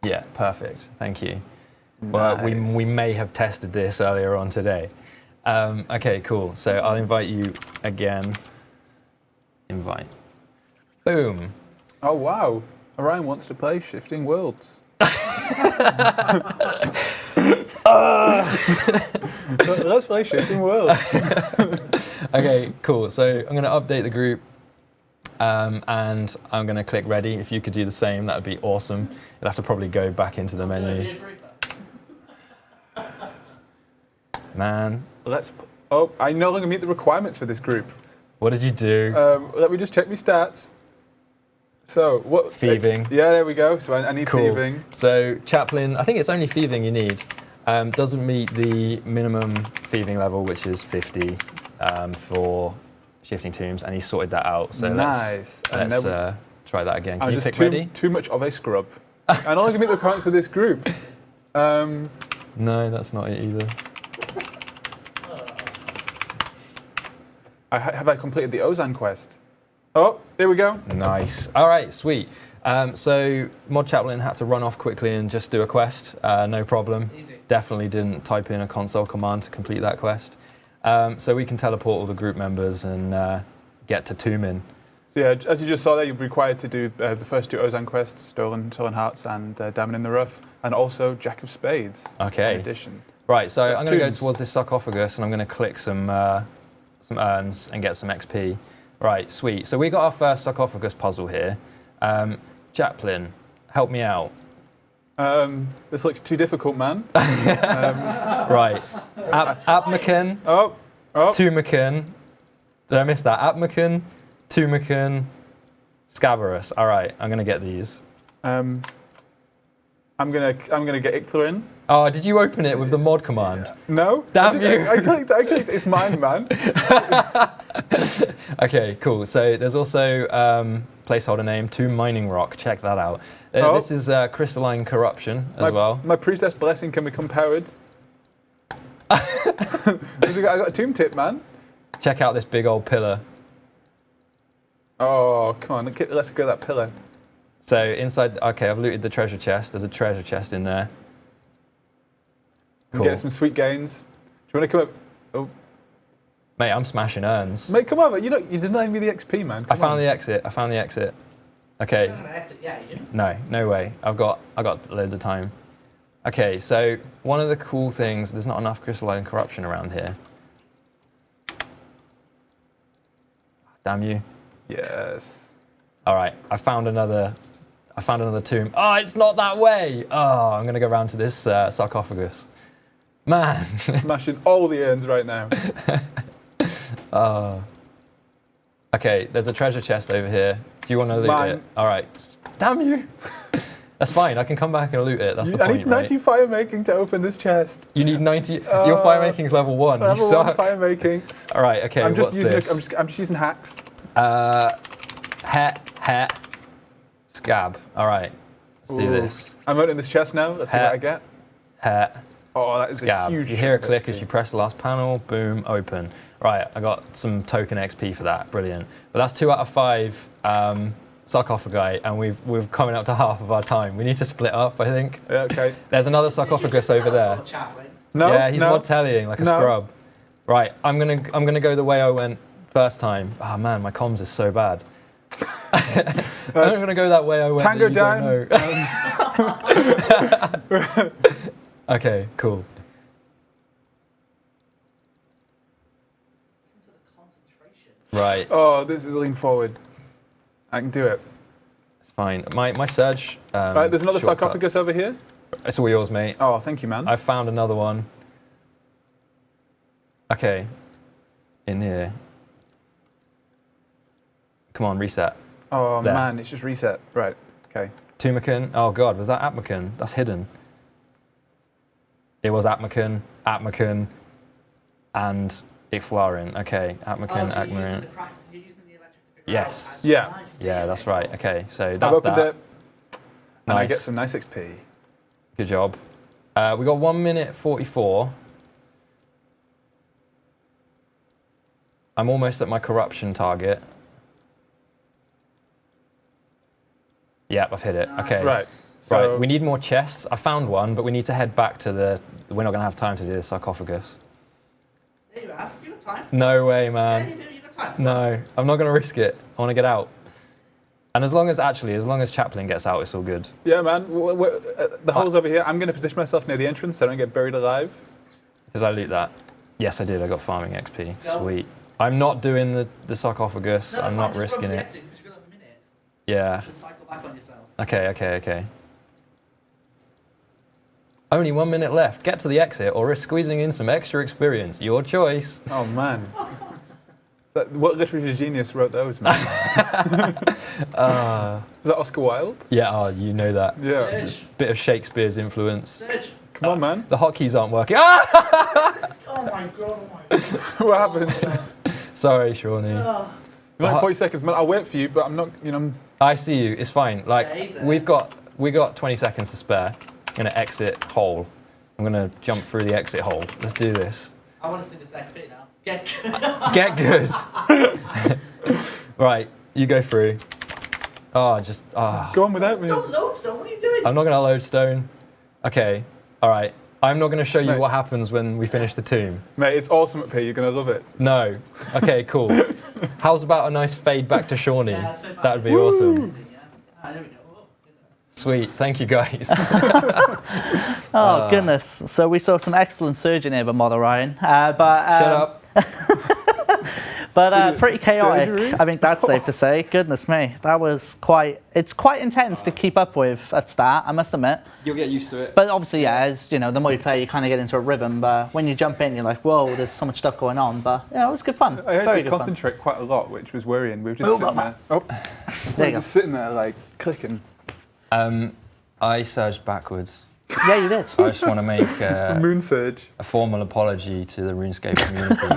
Yeah, perfect. Thank you. Well, we may have tested this earlier on today. Okay, cool. So I'll invite you again. Invite. Boom. Oh, wow. Orion wants to play Shifting Worlds. Let's play Shifting Worlds. Okay, cool. So I'm going to update the group and I'm going to click ready. If you could do the same, that would be awesome. You'll have to probably go back into the menu. Man. I no longer meet the requirements for this group. What did you do? Let me just check my stats. So what? Thieving. Yeah, there we go. So I need Cool. thieving. So Chaplain, I think it's only thieving you need. Doesn't meet the minimum thieving level, which is 50 for Shifting Tombs, and he sorted that out. So nice. let's try that again. Can you just click ready? Too much of a scrub. I no longer meet the requirements for this group. No, that's not it either. Have I completed the Ozan quest? Oh, there we go. Nice. All right, sweet. So Mod Chaplain had to run off quickly and just do a quest. No problem. Easy. Definitely didn't type in a console command to complete that quest. So we can teleport all the group members and get to Tumen. So yeah, as you just saw there, you're required to do the first 2 Ozan quests, Stolen Hearts and Diamond in the Rough, and also Jack of Spades. Okay. In addition. Right, so That's I'm going to go tombs. towards this sarcophagus and I'm going to click some urns and get some XP. Right, sweet. So we got our first sarcophagus puzzle here. Chaplain, help me out. This looks too difficult, man. Right. Apmacan, Oh. Tumacan. Did I miss that? Apmacan, Tumacan, Scabarus. All right, I'm going to get these. I'm gonna get Icther in. Oh, did you open it with the mod command? No. Damn you. I clicked. It's mine, man. Okay, cool. So there's also placeholder name to mining rock. Check that out. This is crystalline corruption as well. My priestess blessing can become powered. I got a tomb tip, man. Check out this big old pillar. Oh, come on. Let's go that pillar. So inside, okay, I've looted the treasure chest. There's a treasure chest in there. Cool. Get some sweet gains. Do you want to come up? Oh, Mate, I'm smashing urns. mate, come over. You denied me the XP, man. I found the exit. Okay. You're not gonna exit yet, are you? No way. I got loads of time. Okay, so one of the cool things, there's not enough crystalline corruption around here. Damn you. Yes. All right, I found another tomb. Oh, it's not that way. Oh, I'm gonna go round to this sarcophagus. Man. Smashing all the urns right now. Okay, there's a treasure chest over here. Do you want to loot Mine. it? All right. Damn you. That's fine. I can come back and loot it. That's the I point, need 90 fire making to open this chest. You need 90. Your fire making's level 1. You Level suck. 1 fire makings. All right. Okay. I'm just what's using. this? I'm just using hacks. Scab. All right. Let's do Ooh. this. I'm opening this chest now. Let's see what I get. Het. Oh, that is Scab. a huge. You hear a chunk of click XP. as you press the last panel. Boom. Open. Right. I got some token XP for that. Brilliant. But that's 2 out of 5 sarcophagi, and we're coming up to half of our time. We need to split up, I think. Yeah. Okay. There's another sarcophagus over there. No. Yeah, he's no. mod tellying like a scrub. Right. I'm gonna go the way I went first time. Oh man, my comms is so bad. I'm gonna go that way I went. Tango that you don't know. down. Okay, cool. Right, Oh, this is lean forward. I can do it. it's fine. My surge. Right, there's another shortcut. sarcophagus over here. It's all yours, mate. Oh, thank you, man. I found another one. Okay, in here. Come on, reset. Oh There. man, it's just reset. Right. Okay. Tumacan. Oh god, was that Atmacan? That's hidden. It was Atmacan, and Icflarin. Okay, Atmacan, Atmacan. You're using the electric to figure Yes. out. Yeah. Nice. Yeah, that's right. Okay, so I've that's opened that. it, and I Nice. get some nice XP. Good job. We got 1 minute 44. I'm almost at my corruption target. Yep, I've hit it. Okay. Right. So Right, we need more chests. I found one, but we need to head back to the... We're not going to have time to do the sarcophagus. There you have. You got time. No way, Yeah, man. you do. You got time. No, I'm not going to risk it. I want to get out. And as long as Chaplin gets out, it's all good. yeah, man. The hole's over here. I'm going to position myself near the entrance so I don't get buried alive. Did I loot that? Yes, I did. I got farming XP. Go. Sweet. I'm not doing the sarcophagus. No, that's I'm fine. not Just risking go it. exit, 'cause you've got a minute. Yeah. Just cycle back on yourself. Okay. Only 1 minute left. Get to the exit or risk squeezing in some extra experience. Your choice. Oh man. What literary genius wrote those, man? Is that Oscar Wilde? Yeah, oh, you know that. Yeah. Surge. Bit of Shakespeare's influence. Surge. Come on, man. The hotkeys aren't working. Ah! Oh my god. Oh my god. What happened? Sorry, Shawnee. Oh. You're like 40 seconds, man. I'll wait for you, but I'm not. I see you. It's fine. Like Yeah, he's there. we got 20 seconds to spare. I'm gonna exit hole. I'm gonna jump through the exit hole. Let's do this. I want to see this XP now. Get. Get good. Right, you go through. Oh, just Go on without me. Don't load stone. What are you doing? I'm not gonna load stone. Okay. All right. I'm not gonna show you Mate. what happens when we finish the tomb. Mate, it's awesome up here. You're going to love it. No. Okay. Cool. How's about a nice fade back to Shawnee? Yeah, let's fade back. That would be awesome. Yeah. Ah, there we go. Oh, goodness. Sweet. Thank you, guys. Oh goodness! So we saw some excellent surgeon here by Mother Ryan, but Shut up. But pretty chaotic. Surgery? I think that's safe to say. Goodness me, that was quite. It's quite intense to keep up with at start. I must admit. You'll get used to it. But obviously, yeah, as you know, the more you play, you kind of get into a rhythm. But when you jump in, you're like, whoa, there's so much stuff going on. But yeah, it was good fun. I had Very to good fun. concentrate quite a lot, which was worrying. We were just Move sitting up, there. Oh, we There were you go. just sitting there, like clicking. I surged backwards. Yeah, you did. I just want to make Moon Surge. a formal apology to the RuneScape community.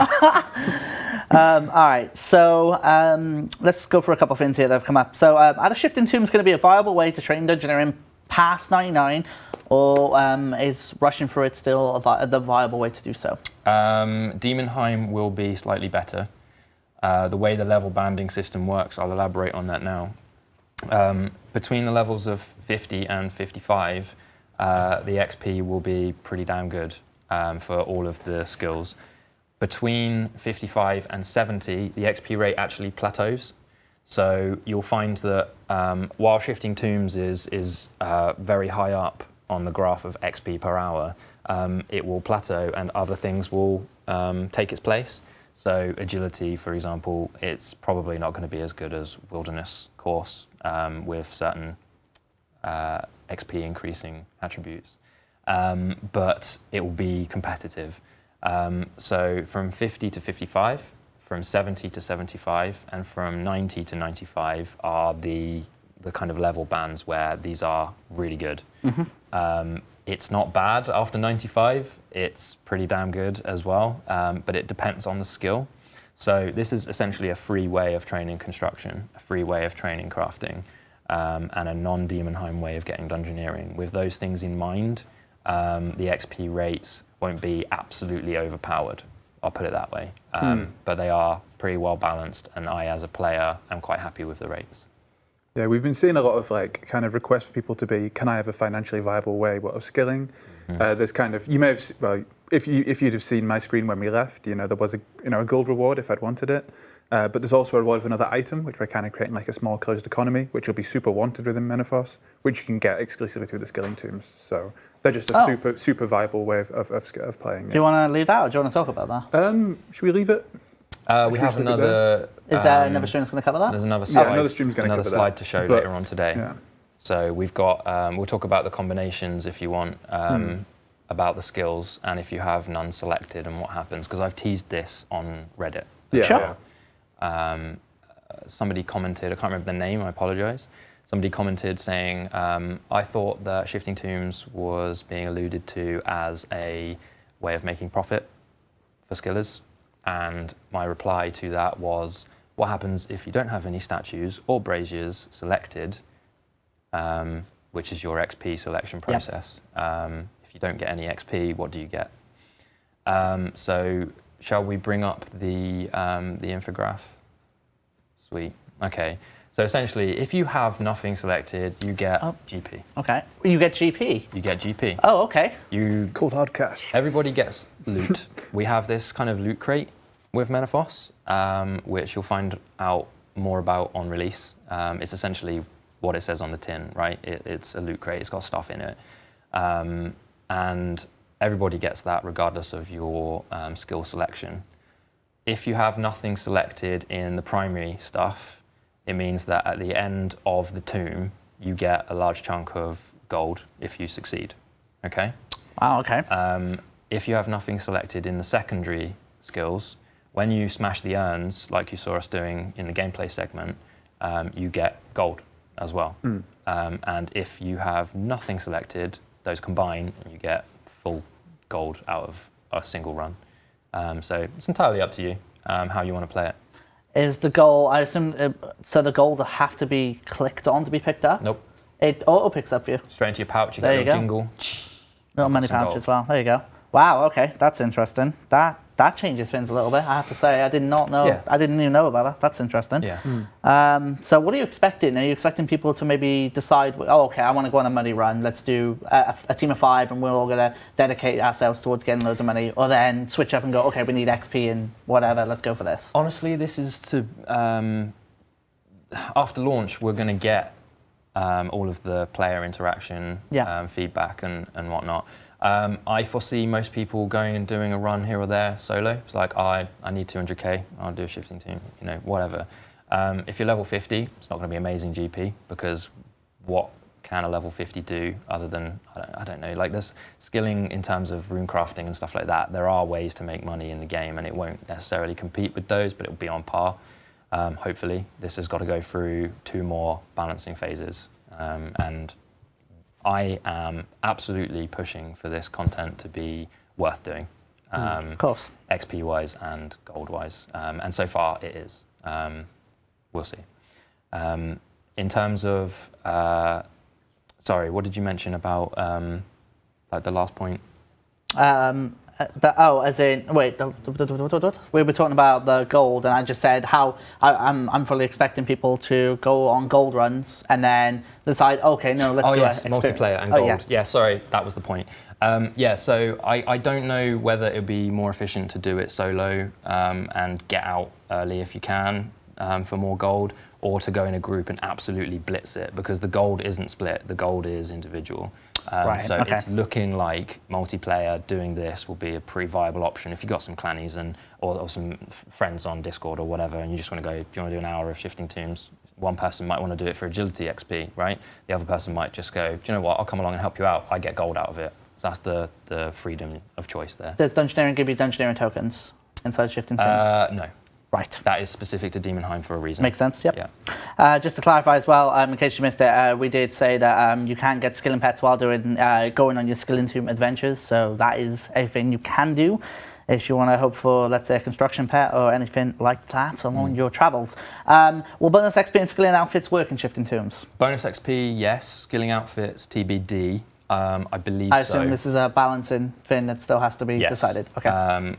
All right, so let's go for a couple of things here that have come up. So, are the shifting tombs going to be a viable way to train Dungeoneering past 99, or is rushing through it still the viable way to do so? Demonheim will be slightly better. The way the level banding system works, I'll elaborate on that now. Between the levels of 50 and 55, the XP will be pretty damn good for all of the skills. Between 55 and 70, the XP rate actually plateaus. So you'll find that while Shifting Tombs is very high up on the graph of XP per hour, it will plateau and other things will take its place. So agility, for example, it's probably not going to be as good as Wilderness Course with certain XP increasing attributes, but it will be competitive. So from 50 to 55, from 70 to 75, and from 90 to 95 are the kind of level bands where these are really good. Mm-hmm. It's not bad after 95, it's pretty damn good as well, but it depends on the skill. So this is essentially a free way of training construction, a free way of training crafting, and a non-Demonheim way of getting Dungeoneering. With those things in mind, the XP rates won't be absolutely overpowered, I'll put it that way. But they are pretty well balanced, and I, as a player, am quite happy with the rates. Yeah, we've been seeing a lot of kind of requests for people to be, can I have a financially viable way of skilling? Mm-hmm. There's kind of, you may have, well, if you'd have seen my screen when we left, there was a gold reward if I'd wanted it. But there's also a reward of another item, which we're kind of creating like a small closed economy, which will be super wanted within Menaphos, which you can get exclusively through the skilling tombs. So they're just a super viable way of playing. Do you want to leave that, or do you want to talk about that? Should we leave it? We have another. Is there another stream that's going to cover that? There's another slide. Yeah, another stream's going to cover that. Slide to show later on today. Yeah. So we've got. We'll talk about the combinations if you want, about the skills, and if you have none selected and what happens. Because I've teased this on Reddit. Yeah. Sure. Yeah. Somebody commented. I can't remember the name. I apologise. Somebody commented saying, I thought that Shifting Tombs was being alluded to as a way of making profit for skillers. And my reply to that was, what happens if you don't have any statues or braziers selected, which is your XP selection process? Yep. If you don't get any XP, what do you get? So shall we bring up the infograph? Sweet. Okay. So essentially, if you have nothing selected, you get GP. Okay. You get GP? You get GP. Oh, okay. Cold hard cash. Everybody gets loot. We have this kind of loot crate with Menaphos, which you'll find out more about on release. It's essentially what it says on the tin, right? It's a loot crate. It's got stuff in it. And everybody gets that regardless of your skill selection. If you have nothing selected in the primary stuff, it means that at the end of the tomb, you get a large chunk of gold if you succeed, okay? Wow, okay. If you have nothing selected in the secondary skills, when you smash the urns, like you saw us doing in the gameplay segment, you get gold as well. And if you have nothing selected, those combine and you get full gold out of a single run. So it's entirely up to you how you want to play it. Is the goal, I assume, so the gold will have to be clicked on to be picked up? Nope. It auto picks up for you? Straight into your pouch, you There get a you go. jingle. Little money pouch as well. There you go. Wow, okay, that's interesting. That changes things a little bit, I have to say. I did not know, Yeah. I didn't even know about that. That's interesting. Yeah. So what are you expecting? Are you expecting people to maybe decide, oh, okay, I want to go on a money run, let's do a team of 5 and we're all going to dedicate ourselves towards getting loads of money, or then switch up and go, okay, we need XP and whatever, let's go for this? Honestly, this is to, after launch, we're going to get all of the player interaction, feedback and whatnot. I foresee most people going and doing a run here or there solo. It's like, I need 200k, I'll do a shifting team, whatever. If you're level 50, it's not going to be amazing GP, because what can a level 50 do other than, I don't know, like there's skilling in terms of rune crafting and stuff like that. There are ways to make money in the game, and it won't necessarily compete with those, but it will be on par. Hopefully, this has got to go through 2 more balancing phases, and I am absolutely pushing for this content to be worth doing. Of course. XP wise and gold wise, and so far it is. We'll see. In terms of, sorry, what did you mention about like the last point? As in, wait, we were talking about the gold, and I just said how I'm fully expecting people to go on gold runs and then decide, okay, no, let's do yes, it. Multiplayer and gold. Yeah. Yeah, sorry, that was the point. So I don't know whether it would be more efficient to do it solo and get out early if you can for more gold, or to go in a group and absolutely blitz it, because the gold isn't split, the gold is individual. It's looking like multiplayer doing this will be a pretty viable option if you've got some clannies or some friends on Discord or whatever, and you just want to go, do you want to do an hour of shifting tombs? One person might want to do it for agility XP, right? The other person might just go, do you know what, I'll come along and help you out, I get gold out of it. So that's the freedom of choice there. Does Dungeoneering give you Dungeoneering tokens inside shifting tombs? No. Right. That is specific to Demonheim for a reason. Makes sense, yep. Yeah. Just to clarify as well, in case you missed it, we did say that you can get skilling pets while doing going on your skilling tomb adventures, so that is a thing you can do if you want to hope for, let's say, a construction pet or anything like that along your travels. Will bonus XP and skilling outfits work in shifting tombs? Bonus XP, yes. Skilling outfits, TBD. I believe I assume this is a balancing thing that still has to be Yes. decided. Okay.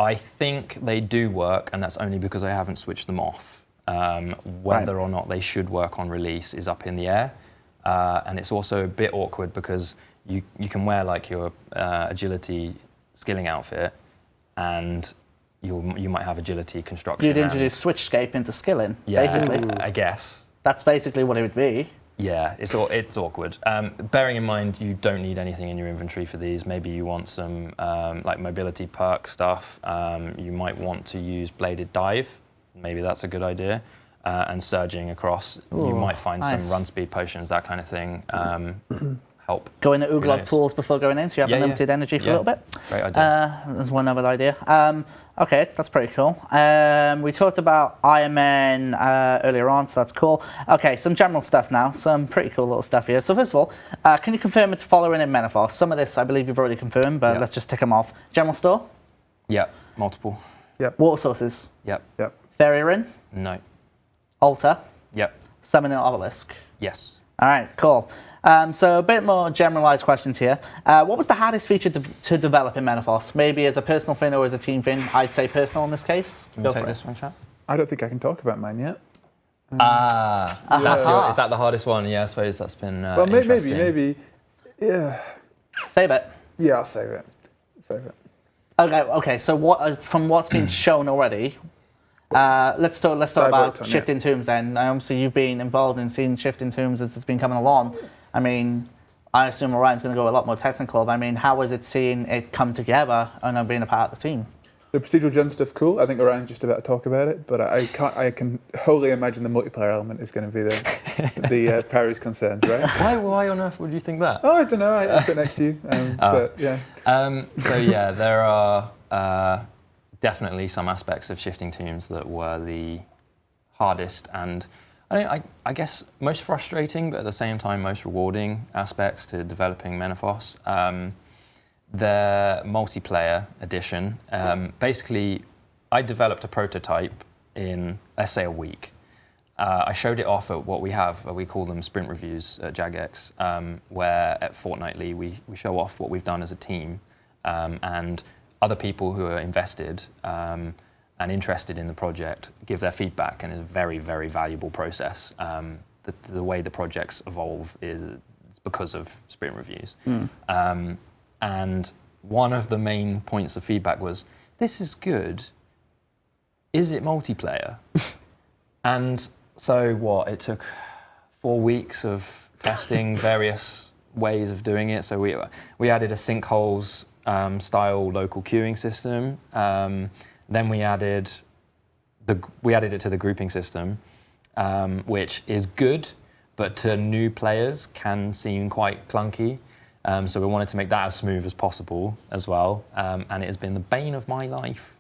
I think they do work, and that's only because I haven't switched them off. Whether or not they should work on release is up in the air. And it's also a bit awkward because you can wear like your agility skilling outfit, and you might have agility construction. You'd introduce SwitchScape into skilling, yeah, basically. I guess. That's basically what it would be. Yeah, it's awkward. Bearing in mind you don't need anything in your inventory for these. Maybe you want some like mobility perk stuff. You might want to use bladed dive. Maybe that's a good idea. And surging across. You might find some run speed potions, that kind of thing. Help. Go in the Ooglog pools before going in, so you have unlimited energy for a little bit. Great idea. There's one other idea. Okay, that's pretty cool. We talked about Iron Man earlier on, so that's cool. Okay, some general stuff now. Some pretty cool little stuff here. So first of all, can you confirm it's following in Menaphos? Some of this I believe you've already confirmed, but let's just tick them off. General store? Yep, multiple. Yep. Water sources? Yep. Yep. Barrier Ring? No. Altar? Yep. Summoning Obelisk? Yes. All right, cool. So a bit more generalized questions here. What was the hardest feature to develop in Menaphos? Maybe as a personal thing or as a team thing? I'd say personal in this case. Can you take this one, chat? I don't think I can talk about mine yet. Is that the hardest one? Yeah, I suppose that's been interesting. Maybe. Yeah. Save it. Yeah, I'll save it. Save it. Okay. So what from what's been shown already? Let's talk about shifting tombs then. Obviously, you've been involved in seeing shifting tombs as it's been coming along. I mean, I assume Orion's going to go a lot more technical. But I mean, how was it seeing it come together and being a part of the team? The procedural gen stuff, cool. I think Orion's just about to talk about it, but I can wholly imagine the multiplayer element is going to be the Parry's concerns, right? Why on earth would you think that? Oh, I don't know. I sit next to you, but yeah. There are definitely some aspects of shifting tombs that were the hardest and I guess most frustrating, but at the same time most rewarding aspects to developing Menaphos. The multiplayer edition, basically I developed a prototype in, let's say, a week. I showed it off at what we have, we call them sprint reviews at Jagex, where at fortnightly we show off what we've done as a team, and other people who are invested and interested in the project give their feedback, and it's a very, very valuable process. The way the projects evolve is because of sprint reviews. And one of the main points of feedback was, this is good, is it multiplayer? And so it took 4 weeks of testing various ways of doing it. So we added a sinkholes style local queuing system. Then we added it to the grouping system, which is good, but to new players can seem quite clunky. So we wanted to make that as smooth as possible as well. And it has been the bane of my life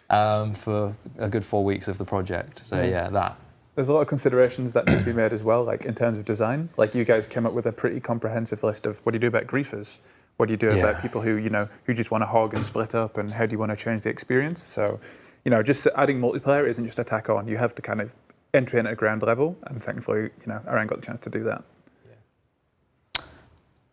for a good 4 weeks of the project. So that. there's a lot of considerations that need to be made as well, like in terms of design. Like you guys came up with a pretty comprehensive list of what do you do about griefers? What do you do about people who, who just want to hog and split up, and how do you want to change the experience? So, just adding multiplayer isn't just attack on. You have to kind of enter in at ground level, and thankfully, Aaron got the chance to do that.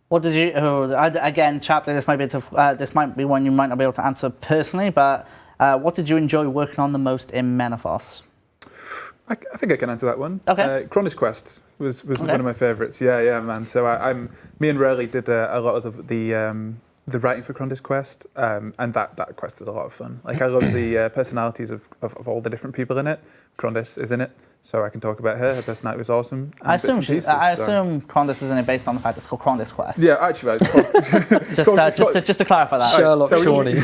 What did you? Again, Chaplin, this might be one you might not be able to answer personally, but what did you enjoy working on the most in Menaphos? I think I can answer that one. Okay. Chronis Quest was one of my favourites. Yeah, man. So me and Riley did a lot of the writing for Chronis Quest, and that quest is a lot of fun. Like I love the personalities of all the different people in it. Chronis is in it, so I can talk about her. Her personality was awesome. I assume Chronis is in it based on the fact it's called Chronis Quest. Yeah, actually, it's called, just to clarify that. Sherlock Shawnee.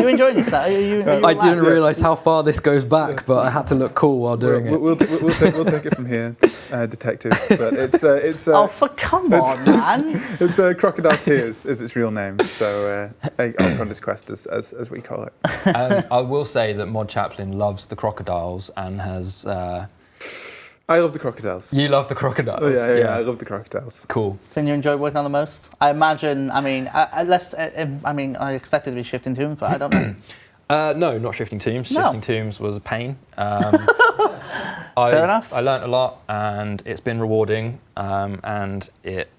You enjoying this? I didn't realise how far this goes back, but I had to look cool while doing it. We'll take it from here, detective. But it's oh, come on, man! It's Crocodile Tears is its real name. So Chronis Quest as we call it. I will say that Mod Chaplin loves the crocodiles and has. I love the crocodiles. You love the crocodiles? Oh, yeah, I love the crocodiles. Cool. Can you enjoy working on the most? I imagine, I expected to be shifting tombs, but I don't know. No, not shifting tombs. No. Shifting tombs was a pain. Fair enough. I learnt a lot, and it's been rewarding, and it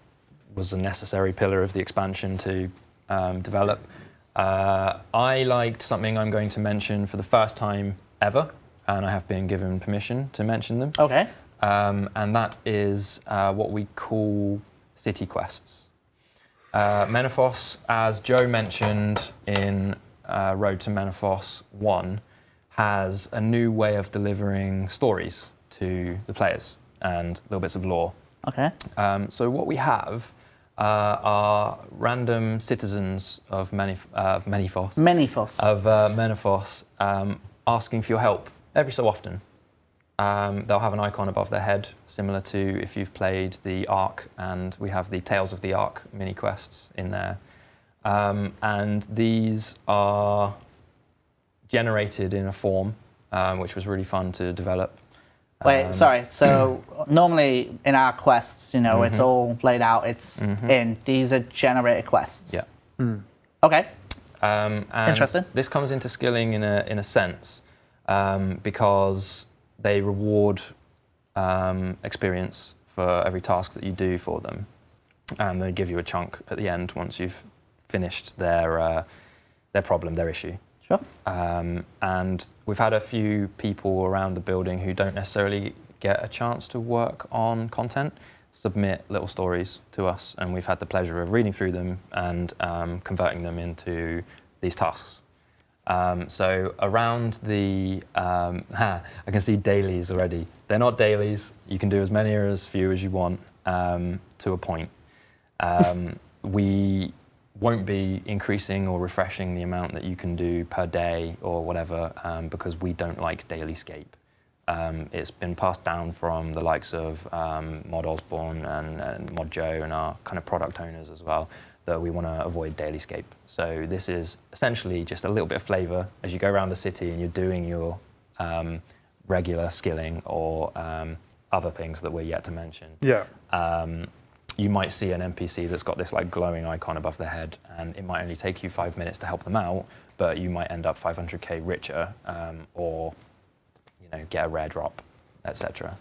was a necessary pillar of the expansion to develop. I liked something I'm going to mention for the first time ever, and I have been given permission to mention them. Okay. And that is what we call city quests. Menaphos, as Joe mentioned in Road to Menaphos 1, has a new way of delivering stories to the players and little bits of lore. Okay. So what we have are random citizens of Menaphos asking for your help every so often. They'll have an icon above their head, similar to if you've played the Ark, and we have the Tales of the Ark mini quests in there. And these are generated in a form, which was really fun to develop. Wait, sorry. So normally in our quests, it's all laid out. It's in. These are generated quests. Yeah. Okay. And interesting. This comes into skilling in a sense. Because they reward experience for every task that you do for them, and they give you a chunk at the end once you've finished their problem, their issue. Sure. And we've had a few people around the building who don't necessarily get a chance to work on content submit little stories to us, and we've had the pleasure of reading through them and converting them into these tasks. So around the, I can see dailies already. They're not dailies. You can do as many or as few as you want to a point. We won't be increasing or refreshing the amount that you can do per day or whatever because we don't like dailyscape. It's been passed down from the likes of Mod Osborne and Mod Joe and our kind of product owners as well, that we want to avoid dailyscape. So this is essentially just a little bit of flavour as you go around the city and you're doing your regular skilling or other things that we're yet to mention. Yeah. You might see an NPC that's got this like glowing icon above their head, and it might only take you 5 minutes to help them out, but you might end up 500k richer, or get a rare drop, etc.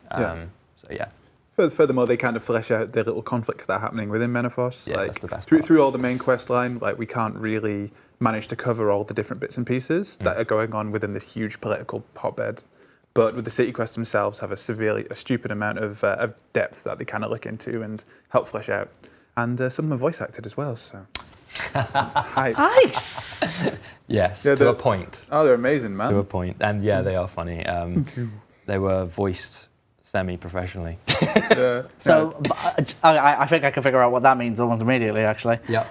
So yeah. Furthermore, they kind of flesh out the little conflicts that are happening within Menaphos. Yeah, that's the best through all the main quest line, like we can't really manage to cover all the different bits and pieces that are going on within this huge political hotbed. But with the city quests themselves, have a stupid amount of depth that they kind of look into and help flesh out. And some of them are voice acted as well. So nice. Yes, yeah, to a point. Oh, they're amazing, man. To a point, and yeah, they are funny. They were voiced semi-professionally. Yeah. So I think I can figure out what that means almost immediately, actually. Yeah.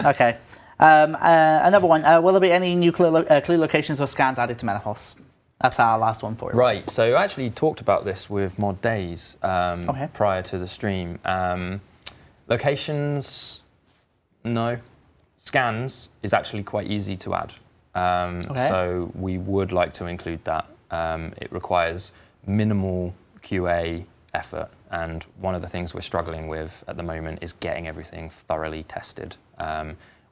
Okay. Another one. Will there be any new clue locations or scans added to Menaphos? That's our last one for you. Right. So I actually talked about this with Mod Days prior to the stream. Locations, no. Scans is actually quite easy to add. So we would like to include that. It requires minimal QA effort, and one of the things we're struggling with at the moment is getting everything thoroughly tested.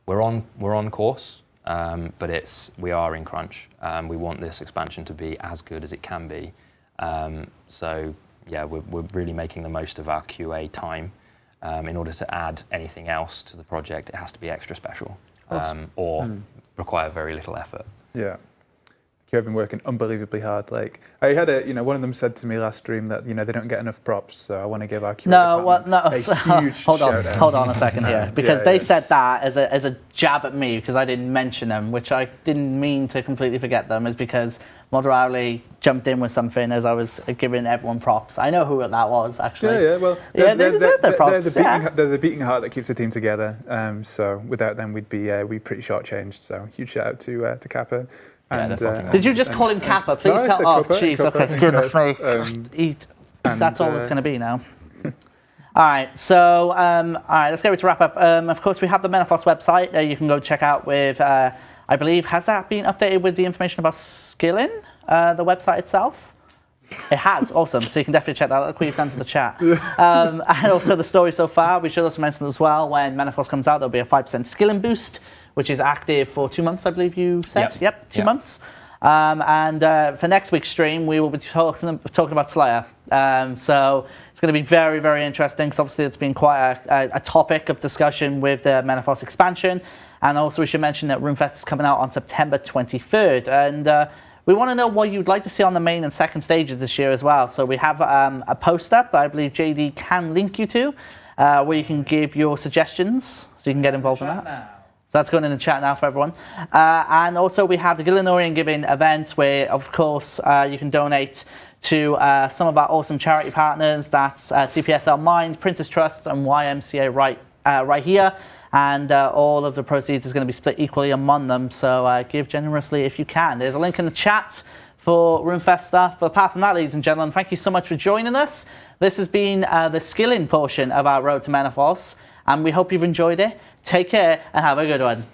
We're on course, but we are in crunch. We want this expansion to be as good as it can be. So yeah, we're really making the most of our QA time. In order to add anything else to the project, it has to be extra special, or require very little effort. Yeah. You've been working unbelievably hard. Like I had one of them said to me last stream that they don't get enough props, so I want to give our QA a huge hold shout-out. on a second here, because they said that as a jab at me because I didn't mention them, which I didn't mean to completely forget them, is because Mod Rowley jumped in with something as I was giving everyone props. I know who that was, actually. Yeah, well, they deserve their props. They're the beating heart that keeps the team together. So without them, we'd be pretty shortchanged. So huge shout out to Kappa. And, did you just call him Kappa? Please no, tell. Oh, jeez. Okay, goodness me. That's all it's going to be now. All right, so let's get ready to wrap up. Of course, we have the Menaphos website that you can go check out with. I believe, has that been updated with the information about skilling, the website itself? It has, awesome. So you can definitely check that out. Look what you've done to the chat. And also the story so far. We should also mention as well, when Menaphos comes out, there'll be a 5% skilling boost, which is active for 2 months, I believe you said. Yep, 2 months. And for next week's stream, we will be talking about Slayer. So it's going to be very, very interesting, because obviously it's been quite a topic of discussion with the Menaphos expansion. And also we should mention that RuneFest is coming out on September 23rd. And we want to know what you'd like to see on the main and second stages this year as well. So we have a post up that I believe JD can link you to, where you can give your suggestions, so you can get involved in that. So that's going in the chat now for everyone. And also we have the Gillenorian Giving event, where, of course, you can donate to some of our awesome charity partners. That's CPSL Mind, Princess Trust, and YMCA right here. And all of the proceeds is going to be split equally among them. So give generously if you can. There's a link in the chat for RuneFest stuff. But apart from that, ladies and gentlemen, thank you so much for joining us. This has been the skilling portion of our Road to Menaphos, and we hope you've enjoyed it. Take care and have a good one.